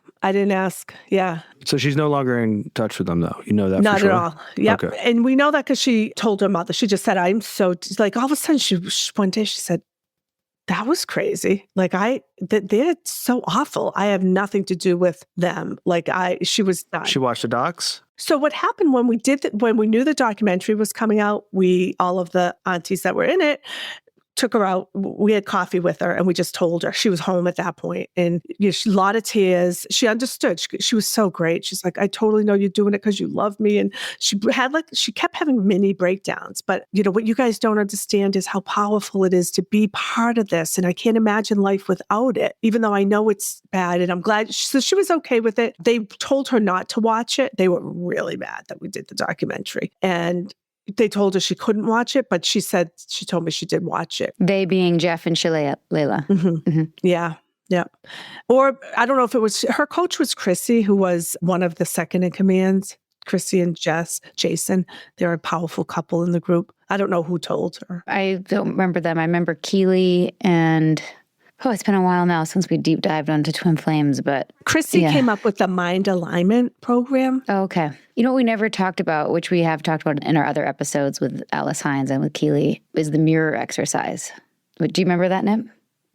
D: Yeah.
B: So she's no longer in touch with them, though. You know that
D: Not
B: for sure?
D: at all. Yep.
B: Okay.
D: And we know that because she told her mother. She just said, "I'm so," like, all of a sudden, one day she said, "That was crazy. Like, they're so awful. I have nothing to do with them." Like, she was done.
B: She watched the docs?
D: So what happened when we knew the documentary was coming out, all of the aunties that were in it, took her out. We had coffee with her, and we just told her. She was home at that point, and a lot of tears. She understood. She was so great. She's like, "I totally know you're doing it because you love me." And she kept having mini breakdowns. But what you guys don't understand is how powerful it is to be part of this. And I can't imagine life without it, even though I know it's bad. And I'm glad. So she was okay with it. They told her not to watch it. They were really mad that we did the documentary. And they told her she couldn't watch it, but she told me she did watch it.
C: They being Jeff and Shaleia, Layla.
D: Mm-hmm.
C: Mm-hmm.
D: Yeah. Or I don't know if it was, her coach was Chrissy, who was one of the second in commands. Chrissy and Jason. They're a powerful couple in the group. I don't know who told her.
C: I don't remember them. I remember Keely and... it's been a while now since we deep dived onto Twin Flames, but...
D: Chrissy came up with the mind alignment program.
C: Oh, okay. You know what we never talked about, which we have talked about in our other episodes with Alice Hines and with Keely, is the mirror exercise. Do you remember that, Nip?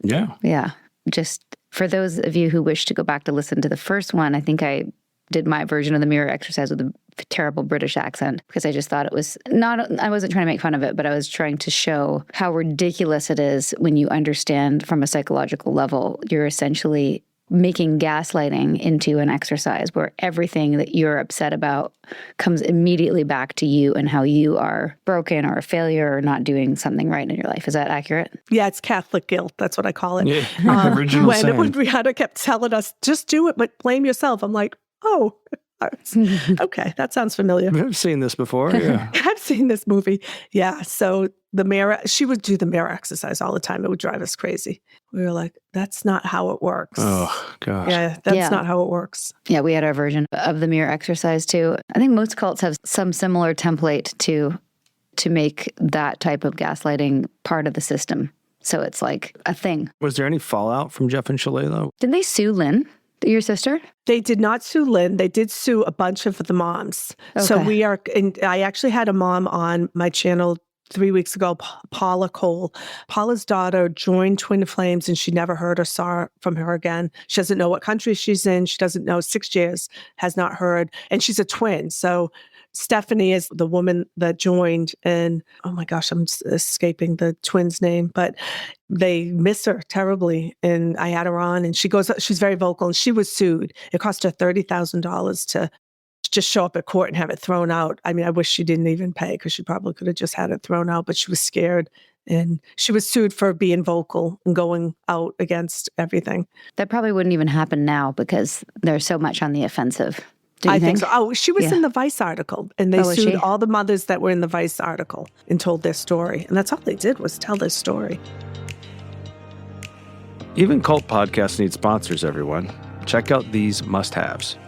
B: Yeah.
C: Yeah. Just for those of you who wish to go back to listen to the first one, I think I did my version of the mirror exercise with a terrible British accent, because I just thought it was I wasn't trying to make fun of it, but I was trying to show how ridiculous it is when you understand from a psychological level. You're essentially making gaslighting into an exercise where everything that you're upset about comes immediately back to you and how you are broken or a failure or not doing something right in your life. Is that accurate?
D: Yeah, it's Catholic guilt. That's what I call it.
B: Yeah. Original sin.
D: When Briana kept telling us, "Just do it, but blame yourself." I'm like, oh, okay, that sounds familiar.
B: I've seen this before. Yeah.
D: I've seen this movie. Yeah. So the mirror, she would do the mirror exercise all the time. It would drive us crazy. We were like, that's not how it works.
B: Oh, gosh.
D: Yeah, that's not how it works.
C: Yeah, we had our version of the mirror exercise too. I think most cults have some similar template to make that type of gaslighting part of the system. So it's like a thing.
B: Was there any fallout from Jeff and Shaleia?
C: Did they sue Lynn, your sister?
D: They did not sue Lynn. They did sue a bunch of the moms.
C: Okay.
D: So I actually had a mom on my channel 3 weeks ago, Paula Cole. Paula's daughter joined Twin Flames, and she never heard or saw from her again. She doesn't know what country she's in. She doesn't know. 6 years, has not heard. And she's a twin. So Stephanie is the woman that joined, and oh my gosh, I'm escaping the twins' name, but they miss her terribly. And I had her on, and she's very vocal, and she was sued. It cost her $30,000 to just show up at court and have it thrown out. I mean, I wish she didn't even pay, because she probably could have just had it thrown out, but she was scared. And she was sued for being vocal and going out against everything.
C: That probably wouldn't even happen now because there's so much on the offensive.
D: I think so. Oh, she was in the Vice article, and they sued all the mothers that were in the Vice article and told their story. And that's all they did, was tell their story.
B: Even cult podcasts need sponsors, everyone. Check out these must-haves.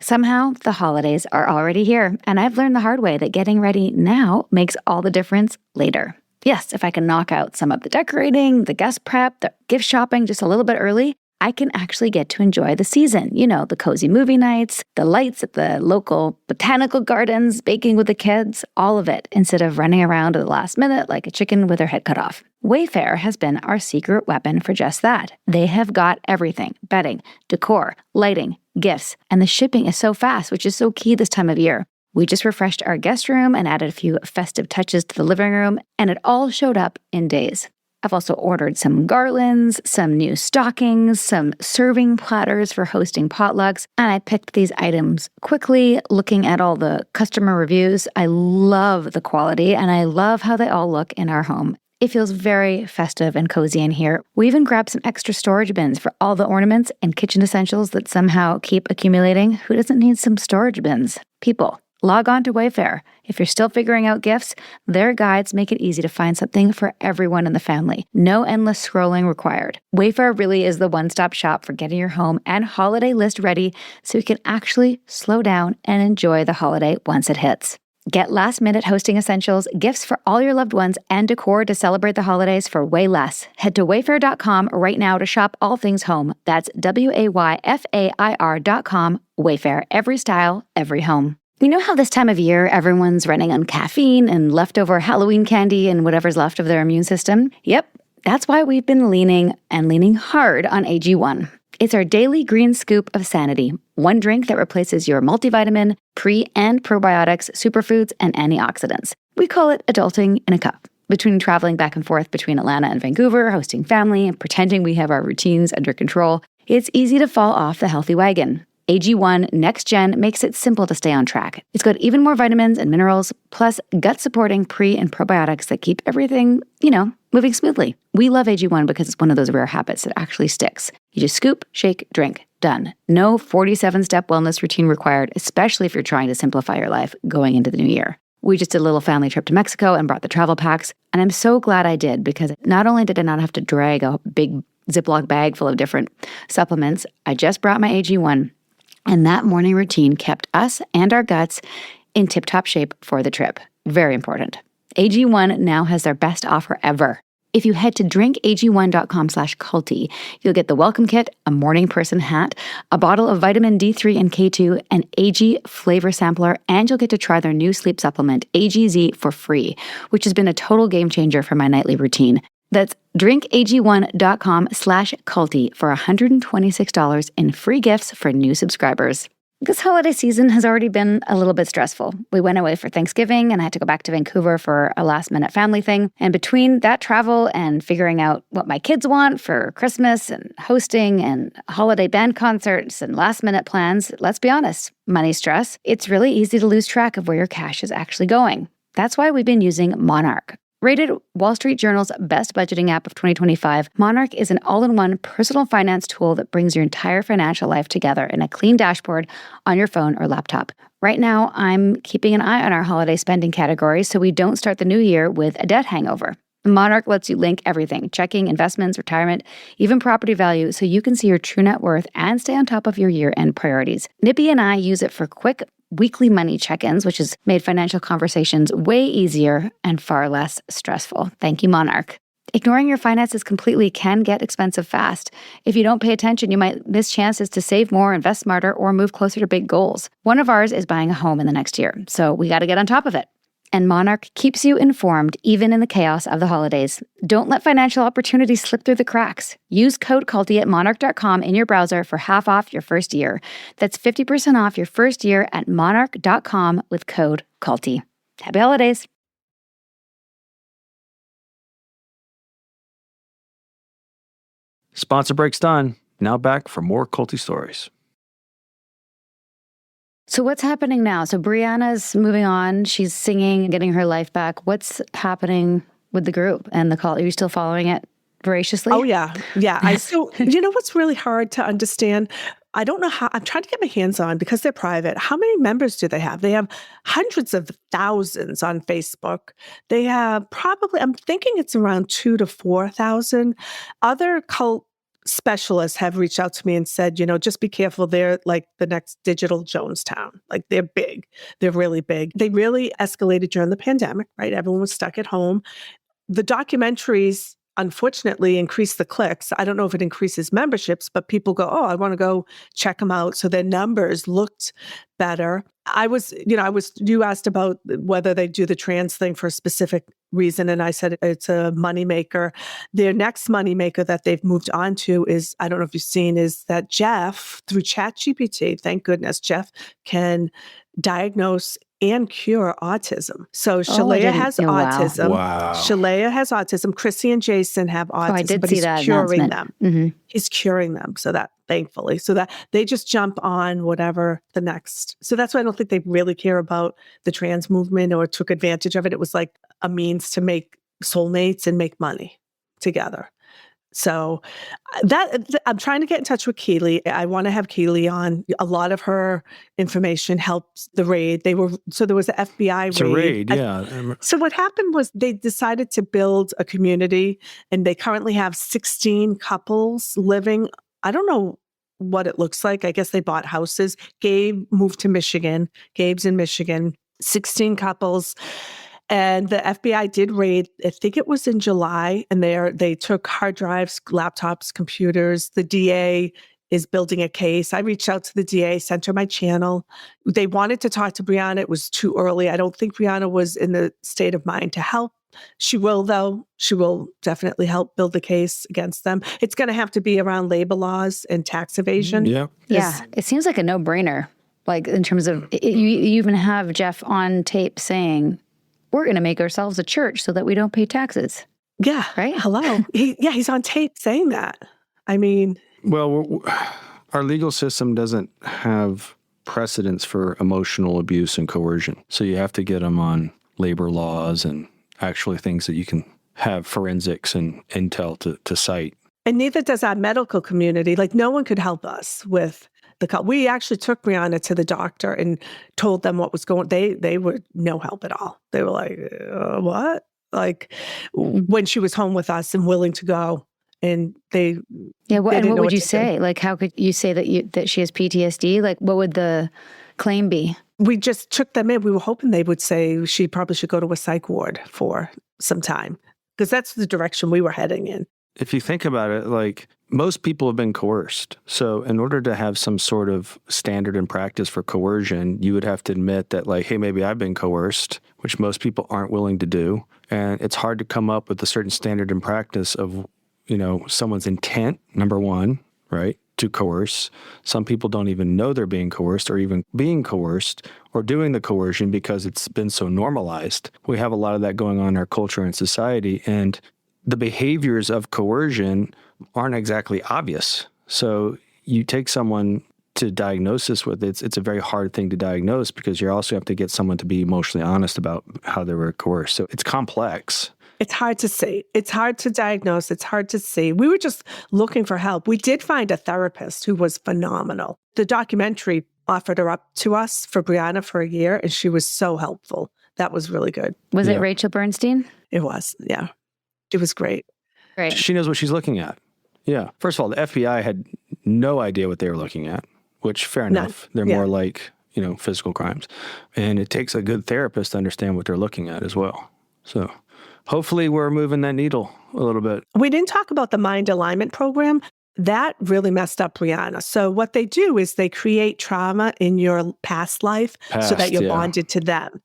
C: Somehow, the holidays are already here, and I've learned the hard way that getting ready now makes all the difference later. Yes, if I can knock out some of the decorating, the guest prep, the gift shopping just a little bit early, I can actually get to enjoy the season. You know, the cozy movie nights, the lights at the local botanical gardens, baking with the kids, all of it, instead of running around at the last minute like a chicken with her head cut off. Wayfair has been our secret weapon for just that. They have got everything: bedding, decor, lighting, gifts, and the shipping is so fast, which is so key this time of year. We just refreshed our guest room and added a few festive touches to the living room, and it all showed up in days. I've also ordered some garlands, some new stockings, some serving platters for hosting potlucks, and I picked these items quickly, looking at all the customer reviews. I love the quality, and I love how they all look in our home. It feels very festive and cozy in here. We even grabbed some extra storage bins for all the ornaments and kitchen essentials that somehow keep accumulating. Who doesn't need some storage bins? People. Log on to Wayfair. If you're still figuring out gifts, their guides make it easy to find something for everyone in the family. No endless scrolling required. Wayfair really is the one-stop shop for getting your home and holiday list ready so you can actually slow down and enjoy the holiday once it hits. Get last-minute hosting essentials, gifts for all your loved ones, and decor to celebrate the holidays for way less. Head to wayfair.com right now to shop all things home. That's WAYFAIR.com. Wayfair. Every style, every home. You know how this time of year everyone's running on caffeine and leftover Halloween candy and whatever's left of their immune system? Yep, that's why we've been leaning hard on AG1. It's our daily green scoop of sanity. One drink that replaces your multivitamin, pre- and probiotics, superfoods, and antioxidants. We call it adulting in a cup. Between traveling back and forth between Atlanta and Vancouver, hosting family, and pretending we have our routines under control, it's easy to fall off the healthy wagon. AG1 Next Gen makes it simple to stay on track. It's got even more vitamins and minerals, plus gut-supporting pre- and probiotics that keep everything, moving smoothly. We love AG1 because it's one of those rare habits that actually sticks. You just scoop, shake, drink. Done. No 47-step wellness routine required, especially if you're trying to simplify your life going into the new year. We just did a little family trip to Mexico and brought the travel packs, and I'm so glad I did because not only did I not have to drag a big Ziploc bag full of different supplements, I just brought my AG1. And that morning routine kept us and our guts in tip-top shape for the trip. Very important. AG1 now has their best offer ever. If you head to drinkag1.com/culty, you'll get the welcome kit, a morning person hat, a bottle of vitamin D3 and K2, an AG flavor sampler, and you'll get to try their new sleep supplement, AGZ, for free, which has been a total game changer for my nightly routine. That's drinkag1.com/culty for $126 in free gifts for new subscribers. This holiday season has already been a little bit stressful. We went away for Thanksgiving and I had to go back to Vancouver for a last-minute family thing. And between that travel and figuring out what my kids want for Christmas and hosting and holiday band concerts and last-minute plans, let's be honest, money stress, it's really easy to lose track of where your cash is actually going. That's why we've been using Monarch. Rated Wall Street Journal's best budgeting app of 2025, Monarch is an all-in-one personal finance tool that brings your entire financial life together in a clean dashboard on your phone or laptop. Right now, I'm keeping an eye on our holiday spending categories so we don't start the new year with a debt hangover. Monarch lets you link everything: checking, investments, retirement, even property value, so you can see your true net worth and stay on top of your year-end priorities. Nippy and I use it for quick weekly money check-ins, which has made financial conversations way easier and far less stressful. Thank you, Monarch. Ignoring your finances completely can get expensive fast. If you don't pay attention, you might miss chances to save more, invest smarter, or move closer to big goals. One of ours is buying a home in the next year, so we got to get on top of it. And Monarch keeps you informed even in the chaos of the holidays. Don't let financial opportunities slip through the cracks. Use code CULTY at monarch.com in your browser for half off your first year. That's 50% off your first year at monarch.com with code CULTY. Happy holidays.
B: Sponsor break's done. Now back for more culty stories.
C: So what's happening now? So Briana's moving on. She's singing, getting her life back. What's happening with the group and the call? Are you still following it voraciously?
D: Oh, yeah. Yeah. What's really hard to understand? I don't know how, I'm trying to get my hands on, because they're private. How many members do they have? They have hundreds of thousands on Facebook. They have probably, I'm thinking it's around 2,000 to 4,000. Other cult specialists have reached out to me and said, just be careful. They're like the next digital Jonestown. Like they're big. They're really big. They really escalated during the pandemic, right? Everyone was stuck at home. The documentaries, unfortunately, increase the clicks. I don't know if it increases memberships, but people go, oh, I want to go check them out. So their numbers looked better. You asked about whether they do the trans thing for a specific reason. And I said it's a moneymaker. Their next moneymaker that they've moved on to is, I don't know if you've seen, is that Jeff, through ChatGPT, thank goodness, Jeff can diagnose and cure autism. So Shaleia has autism.
B: Wow.
D: Shaleia has autism. Chrissy and Jason have autism.
C: I did
D: but
C: see
D: he's
C: that
D: curing
C: announcement.
D: them.
C: Mm-hmm.
D: He's curing them. So that, thankfully, so that they just jump on whatever the next. So that's why I don't think they really care about the trans movement or took advantage of it. It was like a means to make soulmates and make money together. So I'm trying to get in touch with Keely. I want to have Keely on. A lot of her information helped the raid. There was an FBI
B: It's a raid, yeah.
D: So what happened was they decided to build a community, and they currently have 16 couples living. I don't know what it looks like. I guess they bought houses. Gabe moved to Michigan. Gabe's in Michigan. 16 couples. And the FBI did raid, I think it was in July, and they took hard drives, laptops, computers. The DA is building a case. I reached out to the DA, sent her my channel. They wanted to talk to Briana. It was too early. I don't think Briana was in the state of mind to help. She will, though. She will definitely help build the case against them. It's going to have to be around labor laws and tax evasion.
B: Yeah.
C: Yeah. It seems like a no-brainer. Like in terms of, you even have Jeff on tape saying, we're going to make ourselves a church so that we don't pay taxes.
D: Yeah.
C: Right?
D: Hello. He's on tape saying that. I mean.
B: Well, our legal system doesn't have precedents for emotional abuse and coercion. So you have to get them on labor laws and actually things that you can have forensics and intel to cite. And
D: neither does our medical community. Like no one could help us with we actually took Briana to the doctor and told them what was going. They were no help at all. They were like, "What?" Like when she was home with us and willing to go, and they.
C: Yeah,
D: they
C: and what would you
D: do.
C: say? Like, how could you say that she has PTSD? Like, what would the claim be?
D: We just took them in. We were hoping they would say she probably should go to a psych ward for some time, because that's the direction we were heading in.
B: If you think about it, like most people have been coerced. So in order to have some sort of standard and practice for coercion, you would have to admit that like, hey, maybe I've been coerced, which most people aren't willing to do. And it's hard to come up with a certain standard and practice of, someone's intent, number one, right, to coerce. Some people don't even know they're being coerced or even being coerced or doing the coercion because it's been so normalized. We have a lot of that going on in our culture and society. And the behaviors of coercion aren't exactly obvious. So you take someone to diagnosis with it, it's a very hard thing to diagnose because you also have to get someone to be emotionally honest about how they were coerced. So it's complex.
D: It's hard to see. It's hard to diagnose. It's hard to see. We were just looking for help. We did find a therapist who was phenomenal. The documentary offered her up to us for Briana for a year, and she was so helpful. That was really good.
C: Was it Rachel Bernstein?
D: It was, yeah. It was great.
C: Great.
B: She knows what she's looking at. Yeah. First of all, the FBI had no idea what they were looking at, which fair enough. They're more like, physical crimes. And it takes a good therapist to understand what they're looking at as well. So hopefully we're moving that needle a little bit.
D: We didn't talk about the mind alignment program. That really messed up Briana. So what they do is they create trauma in your past life so that you're bonded to them.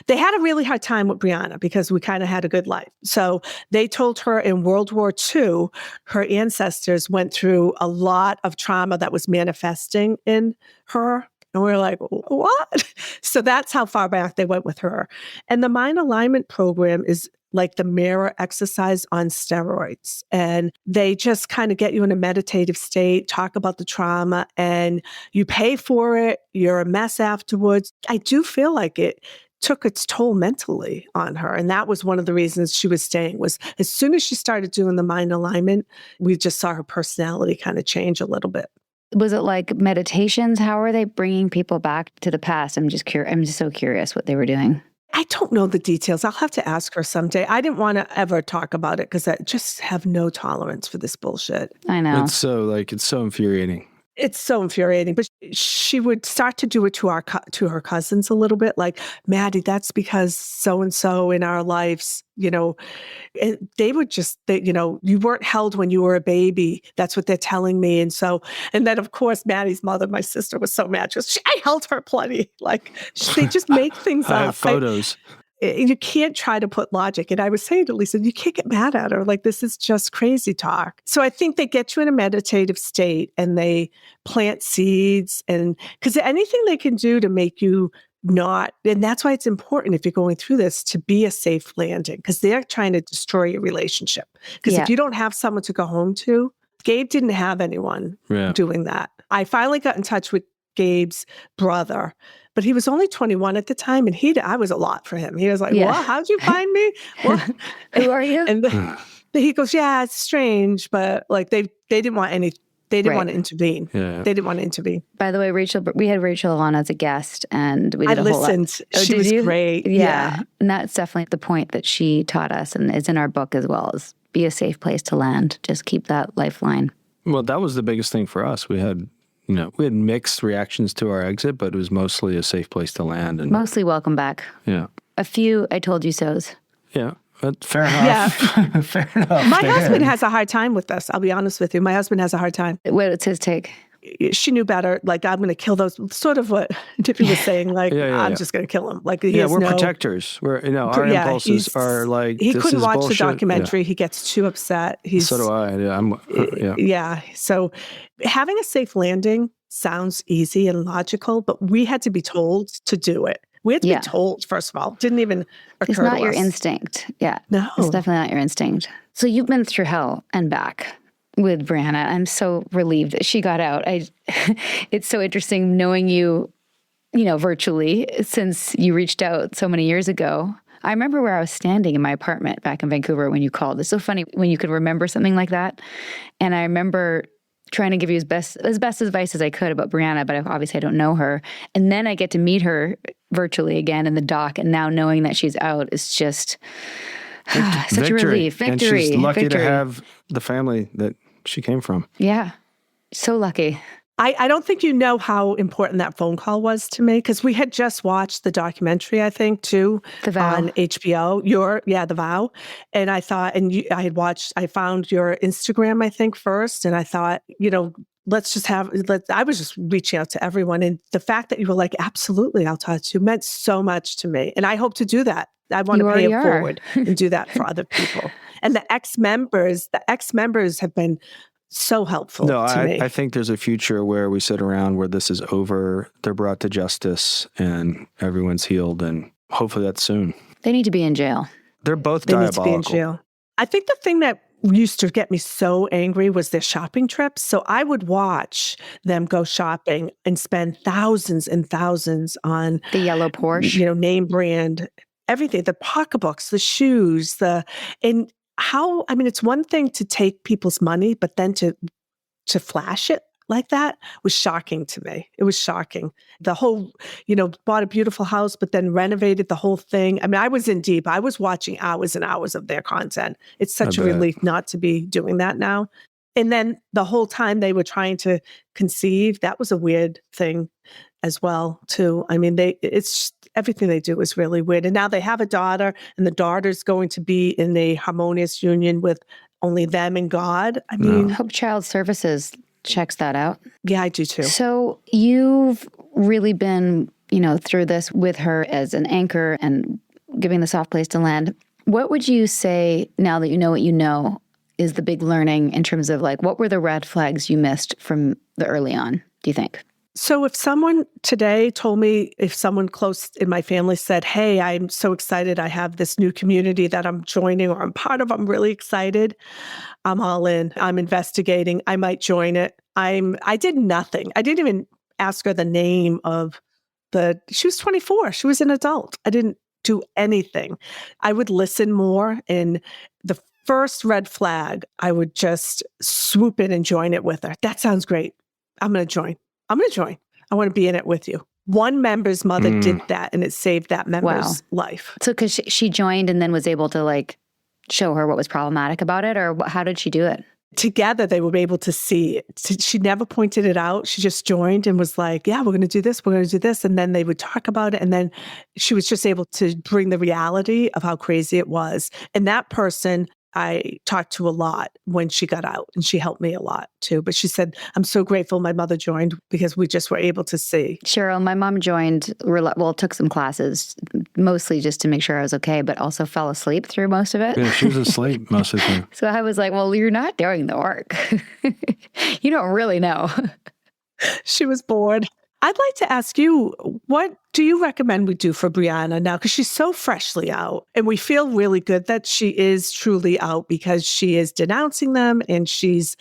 D: They had a really hard time with Briana because we kind of had a good life. So they told her in World War II, her ancestors went through a lot of trauma that was manifesting in her. And we were like, what? So that's how far back they went with her. And the mind alignment program is like the mirror exercise on steroids. And they just kind of get you in a meditative state, talk about the trauma, and you pay for it. You're a mess afterwards. I do feel like it took its toll mentally on her. And that was one of the reasons she was staying, was as soon as she started doing the mind alignment, we just saw her personality kind of change a little bit.
C: Was it like meditations? How are they bringing people back to the past? I'm just so curious what they were doing.
D: I don't know the details. I'll have to ask her someday. I didn't want to ever talk about it because I just have no tolerance for this bullshit.
C: I know.
B: It's so infuriating.
D: It's so infuriating. But she would start to do it to her cousins a little bit, like, Maddie, that's because so-and-so in our lives, and they would you weren't held when you were a baby. That's what they're telling me. And then of course, Maddie's mother, my sister, was so mad. I held her plenty. Like, they just make things up.
B: I have photos.
D: You can't try to put logic. And I was saying to Lisa, you can't get mad at her. Like, this is just crazy talk. So I think they get you in a meditative state and they plant seeds, and because anything they can do to make you not, and that's why it's important if you're going through this to be a safe landing, because they're trying to destroy your relationship. Because if you don't have someone to go home to, Gabe didn't have anyone doing that. I finally got in touch with Gabe's brother, but he was only 21 at the time, and I was a lot for him. He was like, "What? How'd you find me? What?
C: Who are you?"
D: And he goes, "Yeah, it's strange, but like they didn't want any. They didn't want to intervene.
B: Yeah.
D: They didn't want to intervene."
C: By the way, we had Rachel on as a guest, and we did
D: I
C: a whole lot.
D: listened. She was great.
C: Yeah, and that's definitely the point that she taught us, and is in our book as well. Is be a safe place to land. Just keep that lifeline.
B: Well, that was the biggest thing for us. We had mixed reactions to our exit, but it was mostly a safe place to land. And
C: mostly welcome back.
B: Yeah.
C: A few I told you so's.
B: Yeah. But fair enough.
D: Yeah.
B: Fair enough.
D: My husband has a hard time with this. I'll be honest with you. My husband has a hard time.
C: What's his take?
D: She knew better. Like, I'm going to kill those. Sort of what Tiffany was saying. Like, I'm just going to kill him. Like,
B: we're protectors. Weour impulses are like,
D: he
B: this
D: couldn't
B: is
D: watch
B: bullshit.
D: the documentary. He gets too upset.
B: So do I.
D: Yeah. So having a safe landing sounds easy and logical, but we had to be told to do it. We had to be told, first of all. Didn't even occur to us.
C: It's not your instinct. Yeah.
D: No.
C: It's definitely not your instinct. So you've been through hell and back with Briana. I'm so relieved that she got out. It's so interesting knowing you, virtually, since you reached out so many years ago. I remember where I was standing in my apartment back in Vancouver when you called. It's so funny when you could remember something like that. And I remember trying to give you as best advice as I could about Briana, but obviously I don't know her. And then I get to meet her virtually again in the dock, and now knowing that she's out is just such a relief. Victory.
B: And she's lucky to have the family that she came from.
C: Yeah. So lucky.
D: I don't think you know how important that phone call was to me, because we had just watched the documentary, I think, too,
C: The Vow.
D: on HBO. The Vow. And I thought, I found your Instagram, I think, first. And I thought, I was just reaching out to everyone. And the fact that you were like, absolutely, I'll talk to you, meant so much to me. And I hope to do that. I want to pay it forward and do that for other people. And the ex-members have been so helpful to me.
B: I think there's a future where we sit around where this is over, they're brought to justice, and everyone's healed, and hopefully that's soon.
C: They need to be in jail.
B: They're both
D: They
B: diabolical.
D: need to be in jail. I think the thing that used to get me so angry was their shopping trips. So I would watch them go shopping and spend thousands and thousands on
C: the yellow Porsche,
D: name brand, everything, the pocketbooks, the shoes, it's one thing to take people's money, but then to flash it like that was shocking to me. It was shocking. The whole, bought a beautiful house, but then renovated the whole thing. I mean, I was in deep. I was watching hours and hours of their content. It's such a relief not to be doing that now. And then the whole time they were trying to conceive, that was a weird thing as well, too. I mean, everything they do is really weird. And now they have a daughter, and the daughter's going to be in a harmonious union with only them and God. I mean,
C: Hope Child Services checks that out.
D: Yeah, I do too.
C: So you've really been, through this with her as an anchor and giving the soft place to land. What would you say, now that you know what you know, is the big learning in terms of what were the red flags you missed from the early on, do you think?
D: So if someone today told me, if someone close in my family said, hey, I'm so excited, I have this new community that I'm joining or I'm part of, I'm really excited, I'm all in, I'm investigating, I might join it. I did nothing. I didn't even ask her the name of she was 24, she was an adult. I didn't do anything. I would listen more, and the first red flag, I would just swoop in and join it with her. That sounds great. I'm going to join. I want to be in it with you. One member's mother did that, and it saved that member's life.
C: So because she joined and then was able to like show her what was problematic about it, or how did she do it?
D: Together, they were able to see it. She never pointed it out. She just joined and was like, yeah, we're going to do this. We're going to do this. And then they would talk about it. And then she was just able to bring the reality of how crazy it was. And that person I talked to a lot when she got out, and she helped me a lot too. But she said, I'm so grateful my mother joined because we just were able to see.
C: Cheryl, my mom joined, took some classes, mostly just to make sure I was okay, but also fell asleep through most of it.
B: Yeah, she was asleep most of the time.
C: So I was like, well, you're not doing the work. You don't really know.
D: She was bored. I'd like to ask you, what do you recommend we do for Briana now? Because she's so freshly out, and we feel really good that she is truly out because she is denouncing them and she's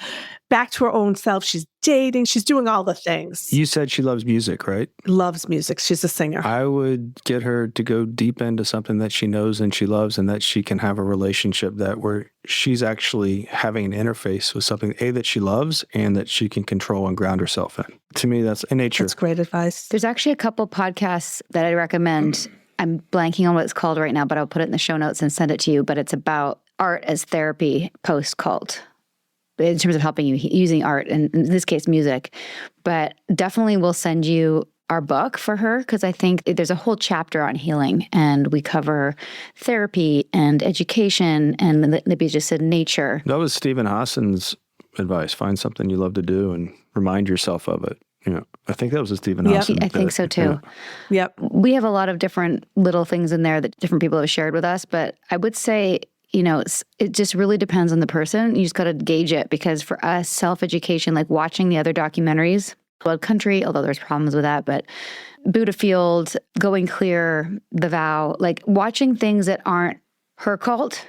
D: back to her own self. She's dating. She's doing all the things.
B: You said she loves music, right?
D: Loves music. She's a singer.
B: I would get her to go deep into something that she knows and she loves, and that she can have a relationship where she's actually having an interface with something, that she loves and that she can control and ground herself in. To me, that's in nature.
D: That's great advice.
C: There's actually a couple podcasts that I recommend. I'm blanking on what it's called right now, but I'll put it in the show notes and send it to you. But it's about art as therapy post-cult, in terms of helping you using art, and in this case, music. But definitely we'll send you our book for her, because I think there's a whole chapter on healing, and we cover therapy and education and maybe just in nature.
B: That was Stephen Hassan's advice. Find something you love to do and remind yourself of it. I think that was a Stephen Hassan.
C: I think so too.
D: Yeah. Yep.
C: We have a lot of different little things in there that different people have shared with us, but I would say, it just really depends on the person. You just got to gauge it, because for us, self-education, like watching the other documentaries, Blood Country, although there's problems with that, but Buddha Field, Going Clear, The Vow, like watching things that aren't her cult,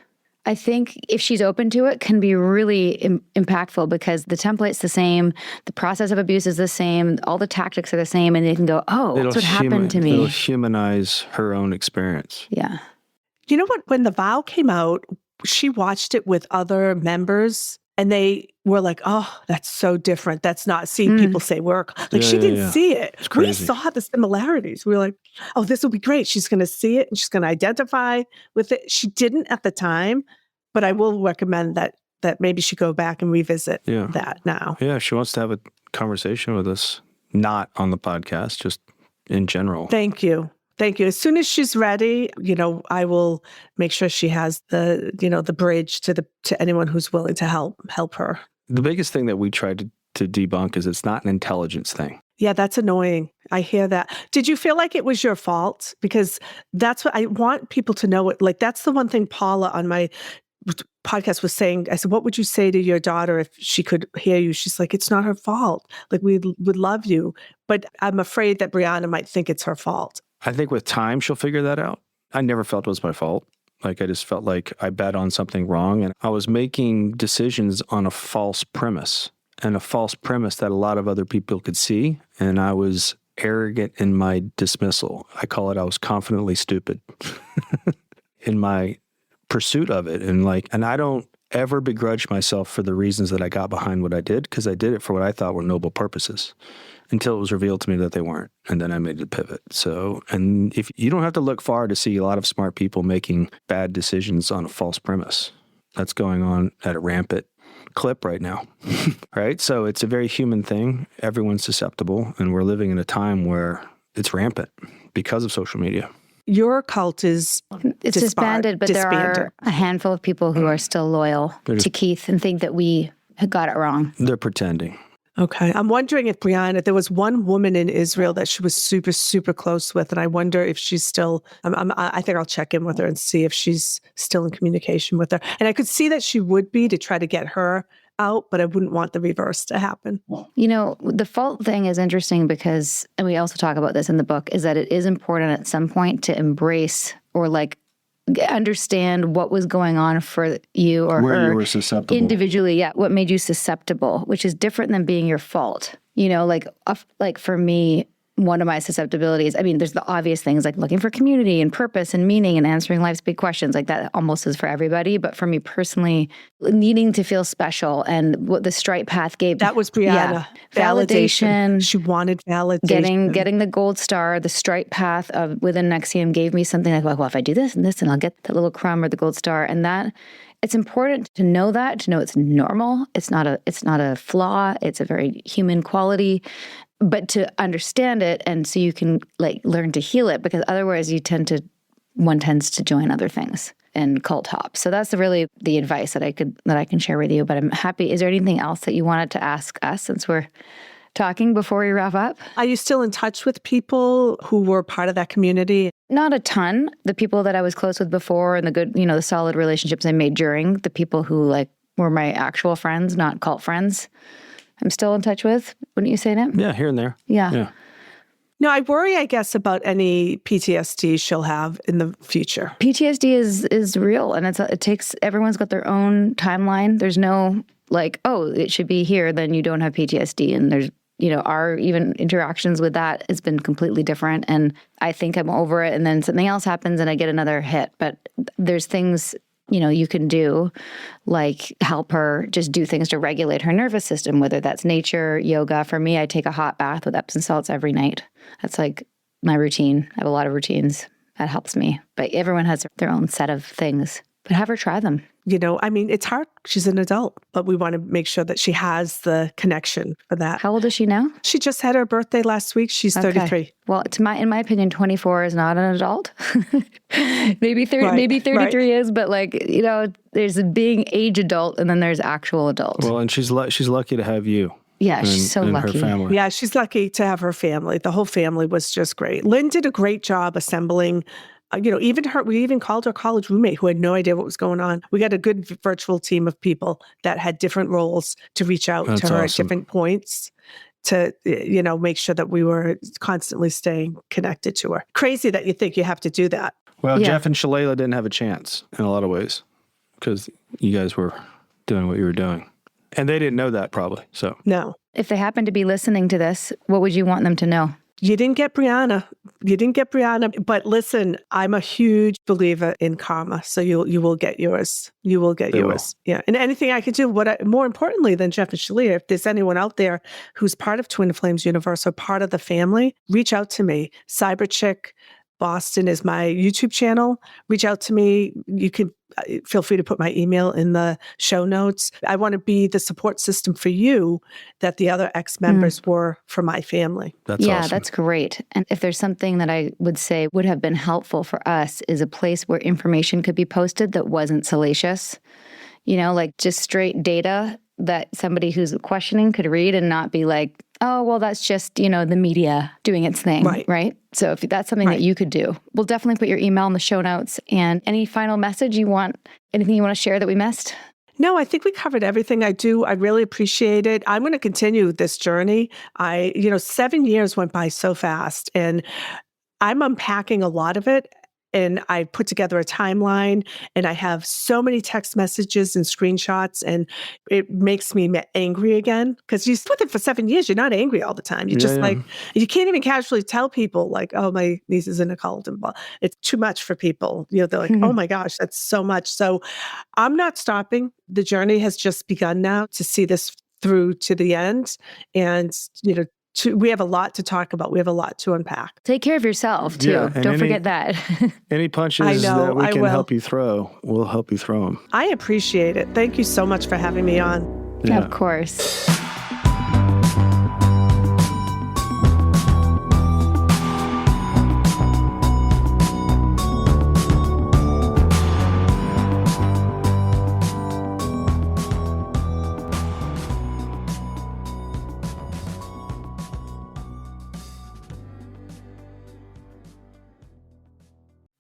C: I think if she's open to it, can be really impactful, because the template's the same, the process of abuse is the same, all the tactics are the same, and they can go, that's what happened to me.
B: It'll humanize her own experience.
C: Yeah.
D: You know what? When The Vow came out, she watched it with other members, and they were like, oh, that's so different. That's not seeing people say work. Like, she didn't see it. We saw the similarities. We were like, oh, this will be great. She's going to see it and she's going to identify with it. She didn't at the time, but I will recommend that maybe she go back and revisit that now.
B: Yeah, she wants to have a conversation with us, not on the podcast, just in general.
D: Thank you. Thank you. As soon as she's ready, I will make sure she has the bridge to anyone who's willing to help her.
B: The biggest thing that we tried to debunk is it's not an intelligence thing.
D: Yeah, that's annoying. I hear that. Did you feel like it was your fault? Because that's what I want people to know. Like, that's the one thing Paula on my podcast was saying. I said, what would you say to your daughter if she could hear you? She's like, it's not her fault. Like, we would love you. But I'm afraid that Briana might think it's her fault.
B: I think with time, she'll figure that out. I never felt it was my fault. Like, I just felt like I bet on something wrong, and I was making decisions on a false premise, and a false premise that a lot of other people could see. And I was arrogant in my dismissal. I call it, I was confidently stupid in my pursuit of it. And I don't ever begrudge myself for the reasons that I got behind what I did, because I did it for what I thought were noble purposes, until it was revealed to me that they weren't. And then I made the pivot. So, and if you don't have to look far to see a lot of smart people making bad decisions on a false premise. That's going on at a rampant clip right now, right? So it's a very human thing. Everyone's susceptible, and we're living in a time where it's rampant because of social media.
D: Your cult is
C: disbanded, but there are a handful of people who are still loyal to Keith and think that we had got it wrong.
B: They're pretending.
D: Okay. I'm wondering if Briana, there was one woman in Israel that she was super, super close with, and I wonder if she's still, I think I'll check in with her and see if she's still in communication with her. And I could see that she would be, to try to get her out, but I wouldn't want the reverse to happen.
C: The fault thing is interesting because, and we also talk about this in the book, is that it is important at some point to embrace or understand what was going on for you or
B: where
C: her
B: you were susceptible
C: individually. Yeah, what made you susceptible, which is different than being your fault. Like for me, one of my susceptibilities, I mean, there's the obvious things like looking for community and purpose and meaning and answering life's big questions. Like that almost is for everybody. But for me personally, needing to feel special and what the Stripe path gave.
D: That was Briana.
C: Yeah. Validation.
D: She wanted validation.
C: Getting the gold star, the Stripe path of within NXIVM gave me something like, well, if I do this and this, and I'll get that little crumb or the gold star. And that it's important to know that, to know it's normal. It's not a flaw. It's a very human quality. But to understand it, and so you can like learn to heal it, because otherwise one tends to join other things and cult hop. So that's really the advice that I can share with you. But I'm happy. Is there anything else that you wanted to ask us since we're talking before we wrap up?
D: Are you still in touch with people who were part of that community?
C: Not a ton. The people that I was close with before and the good, the solid relationships I made during, the people who like were my actual friends, not cult friends, I'm still in touch with. Wouldn't you say that?
B: Yeah, here and there.
C: Yeah.
D: No, I worry, I guess, about any PTSD she'll have in the future.
C: PTSD is real, and everyone's got their own timeline. There's no like, oh, it should be here, then you don't have PTSD. And there's, our even interactions with that has been completely different. And I think I'm over it, and then something else happens and I get another hit. But there's things you can do, like help her just do things to regulate her nervous system, whether that's nature, yoga. For me, I take a hot bath with Epsom salts every night. That's like my routine. I have a lot of routines. That helps me. But everyone has their own set of things. But have her try them.
D: It's hard. She's an adult, but we want to make sure that she has the connection for that.
C: How old is she now?
D: She just had her birthday last week. She's 33.
C: Well, in my opinion, 24 is not an adult. Maybe 30,
D: right,
C: maybe 33
D: right.
C: is, but there's a being age adult and then there's actual adult.
B: Well, and she's lucky to have you.
C: Yeah, she's so lucky.
B: Her family.
D: Yeah, she's lucky to have her family. The whole family was just great. Lynn did a great job assembling. Even her, we even called her college roommate who had no idea what was going on. We got a good virtual team of people that had different roles to reach out to her at different points to, make sure that we were constantly staying connected to her. Crazy that you think you have to do that.
B: Well,
C: Yeah.
B: Jeff and Shaleia didn't have a chance in a lot of ways because you guys were doing what you were doing. And they didn't know that probably, so.
D: No.
C: If they happen to be listening to this, what would you want them to know?
D: You didn't get Briana. But listen, I'm a huge believer in karma. So you will get yours. You will get yours. Yeah. And anything I could do, more importantly than Jeff and Shaleia, if there's anyone out there who's part of Twin Flames Universe or part of the family, reach out to me. Cyberchick Boston is my YouTube channel. Reach out to me. You can feel free to put my email in the show notes. I want to be the support system for you that the other ex-members were for my family.
B: That's awesome.
C: That's great. And if there's something that I would say would have been helpful for us is a place where information could be posted that wasn't salacious, like just straight data that somebody who's questioning could read and not be like, oh, well, that's just, the media doing its thing, right? So if that's something that you could do, we'll definitely put your email in the show notes. And any final message anything you want to share that we missed?
D: No, I think we covered everything. I really appreciate it. I'm going to continue this journey. 7 years went by so fast, and I'm unpacking a lot of it. And I put together a timeline, and I have so many text messages and screenshots, and it makes me angry again. Because you with it for 7 years, you're not angry all the time. You you can't even casually tell people like, oh, my niece is in a cult and blah. It's too much for people. They're like, oh my gosh, that's so much. So I'm not stopping. The journey has just begun now to see this through to the end. And, we have a lot to talk about. We have a lot to unpack.
C: Take care of yourself, too.
B: Yeah,
C: Don't forget that.
B: Any punches that we can help you throw, we'll help you throw them.
D: I appreciate it. Thank you so much for having me on.
B: Yeah.
C: Of course.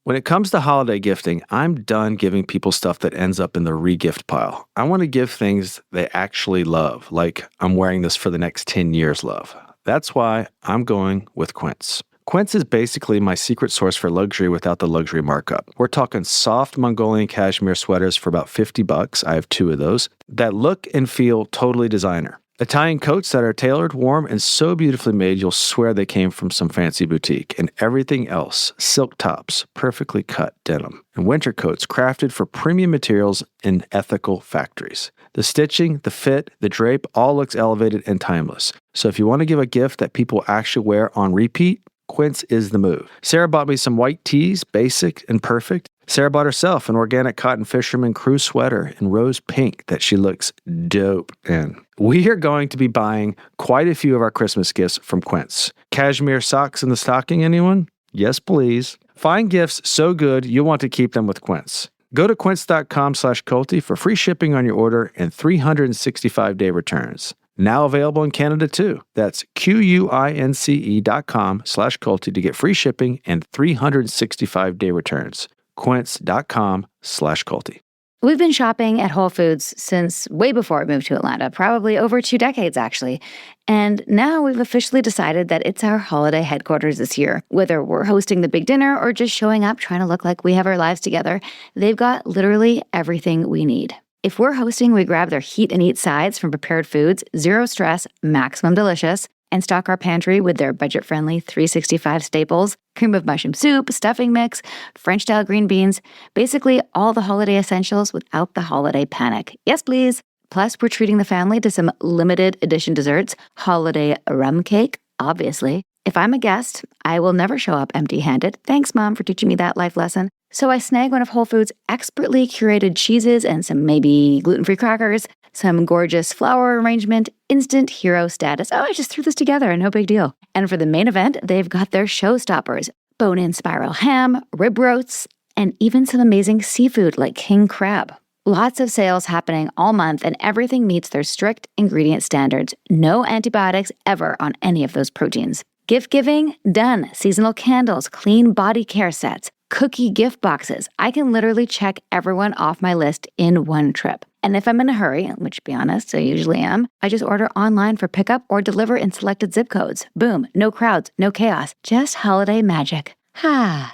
B: When it comes to holiday gifting, I'm done giving people stuff that ends up in the re-gift pile. I want to give things they actually love, like I'm wearing this for the next 10 years love. That's why I'm going with Quince. Quince is basically my secret source for luxury without the luxury markup. We're talking soft Mongolian cashmere sweaters for about $50. I have 2 of those that look and feel totally designer. Italian coats that are tailored, warm, and so beautifully made you'll swear they came from some fancy boutique. And everything else, silk tops, perfectly cut denim, and winter coats crafted for premium materials in ethical factories. The stitching, the fit, the drape all looks elevated and timeless. So if you want to give a gift that people actually wear on repeat, Quince is the move. Sarah bought me some white tees, basic and perfect. Sarah bought herself an organic cotton fisherman crew sweater in rose pink that she looks dope in. We are going to be buying quite a few of our Christmas gifts from Quince. Cashmere socks in the stocking, anyone? Yes, please. Find gifts so good you'll want to keep them with Quince. Go to quince.com/culty for free shipping on your order and 365-day returns. Now available in Canada too. That's QUINCE.com/culty to get free shipping and 365-day returns. Quince.com/culty.
C: We've been shopping at Whole Foods since way before I moved to Atlanta, probably over 2 decades actually. And now we've officially decided that it's our holiday headquarters this year. Whether we're hosting the big dinner or just showing up trying to look like we have our lives together, they've got literally everything we need. If we're hosting, we grab their heat and eat sides from prepared foods, zero stress, maximum delicious, and stock our pantry with their budget-friendly 365 staples, cream of mushroom soup, stuffing mix, French-style green beans, basically all the holiday essentials without the holiday panic. Yes, please. Plus, we're treating the family to some limited edition desserts, holiday rum cake, obviously. If I'm a guest, I will never show up empty-handed. Thanks, Mom, for teaching me that life lesson. So I snag one of Whole Foods' expertly curated cheeses and some maybe gluten-free crackers, some gorgeous flower arrangement, instant hero status. Oh, I just threw this together, no big deal. And for the main event, they've got their showstoppers, bone-in spiral ham, rib roasts, and even some amazing seafood like king crab. Lots of sales happening all month, and everything meets their strict ingredient standards. No antibiotics ever on any of those proteins. Gift giving? Done. Seasonal candles, clean body care sets, cookie gift boxes. I can literally check everyone off my list in one trip. And if I'm in a hurry, which to be honest, I usually am, I just order online for pickup or deliver in selected zip codes. Boom, no crowds, no chaos, just holiday magic.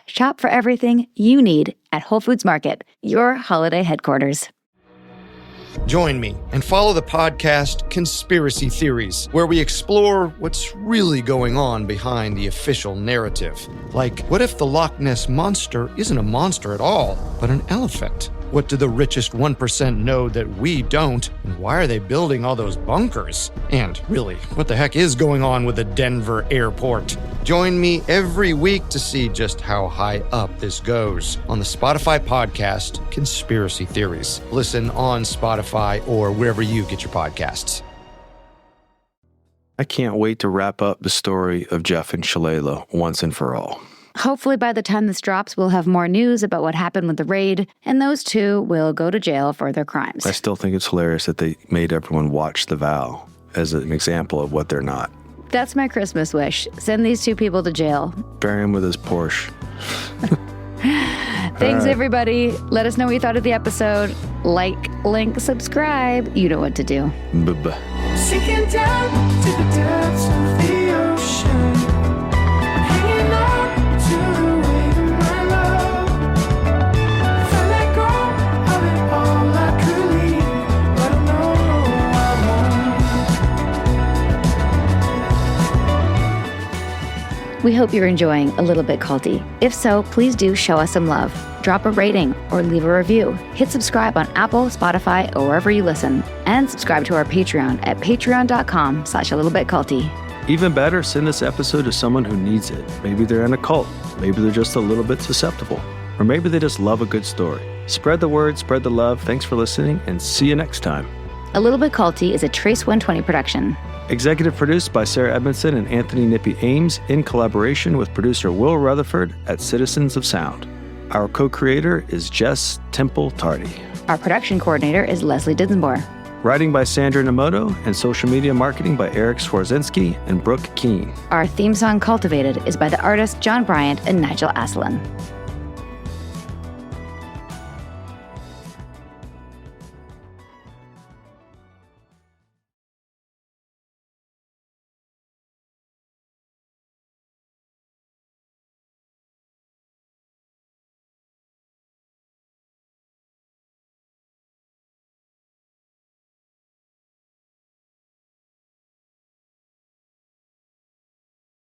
C: Shop for everything you need at Whole Foods Market, your holiday headquarters.
E: Join me and follow the podcast Conspiracy Theories, where we explore what's really going on behind the official narrative. Like, what if the Loch Ness Monster isn't a monster at all, but an elephant? What do the richest 1% know that we don't? And why are they building all those bunkers? And really, what the heck is going on with the Denver airport? Join me every week to see just how high up this goes on the Spotify podcast, Conspiracy Theories. Listen on Spotify or wherever you get your podcasts.
B: I can't wait to wrap up the story of Jeff and Shaleia once and for all.
C: Hopefully by the time this drops, we'll have more news about what happened with the raid, and those two will go to jail for their crimes.
B: I still think it's hilarious that they made everyone watch The Vow as an example of what they're not.
C: That's my Christmas wish. Send these two people to jail.
B: Bury him with his Porsche.
C: Thanks, everybody. Let us know what you thought of the episode. Like, link, subscribe. You know what to do.
B: Bye-bye.
F: Sinking down to the depths of the ocean, hanging on to the weight of my love. If I let go of it all, I could leave, but I know I won't.
C: We hope you're enjoying A Little Bit Culty. If so, please do show us some love. Drop a rating or leave a review. Hit subscribe on Apple, Spotify, or wherever you listen. And subscribe to our Patreon at patreon.com/alittlebitculty.
B: Even better, send this episode to someone who needs it. Maybe they're in a cult. Maybe they're just a little bit susceptible. Or maybe they just love a good story. Spread the word, spread the love. Thanks for listening, and see you next time.
C: A Little Bit Culty is a Trace 120 production.
B: Executive produced by Sarah Edmondson and Anthony Nippy Ames in collaboration with producer Will Rutherford at Citizens of Sound. Our co-creator is Jess Temple Tardy.
C: Our production coordinator is Leslie Dinsmore.
B: Writing by Sandra Namoto and social media marketing by Eric Swarzinski and Brooke Keene.
C: Our theme song, Cultivated, is by the artists John Bryant and Nigel Aslan.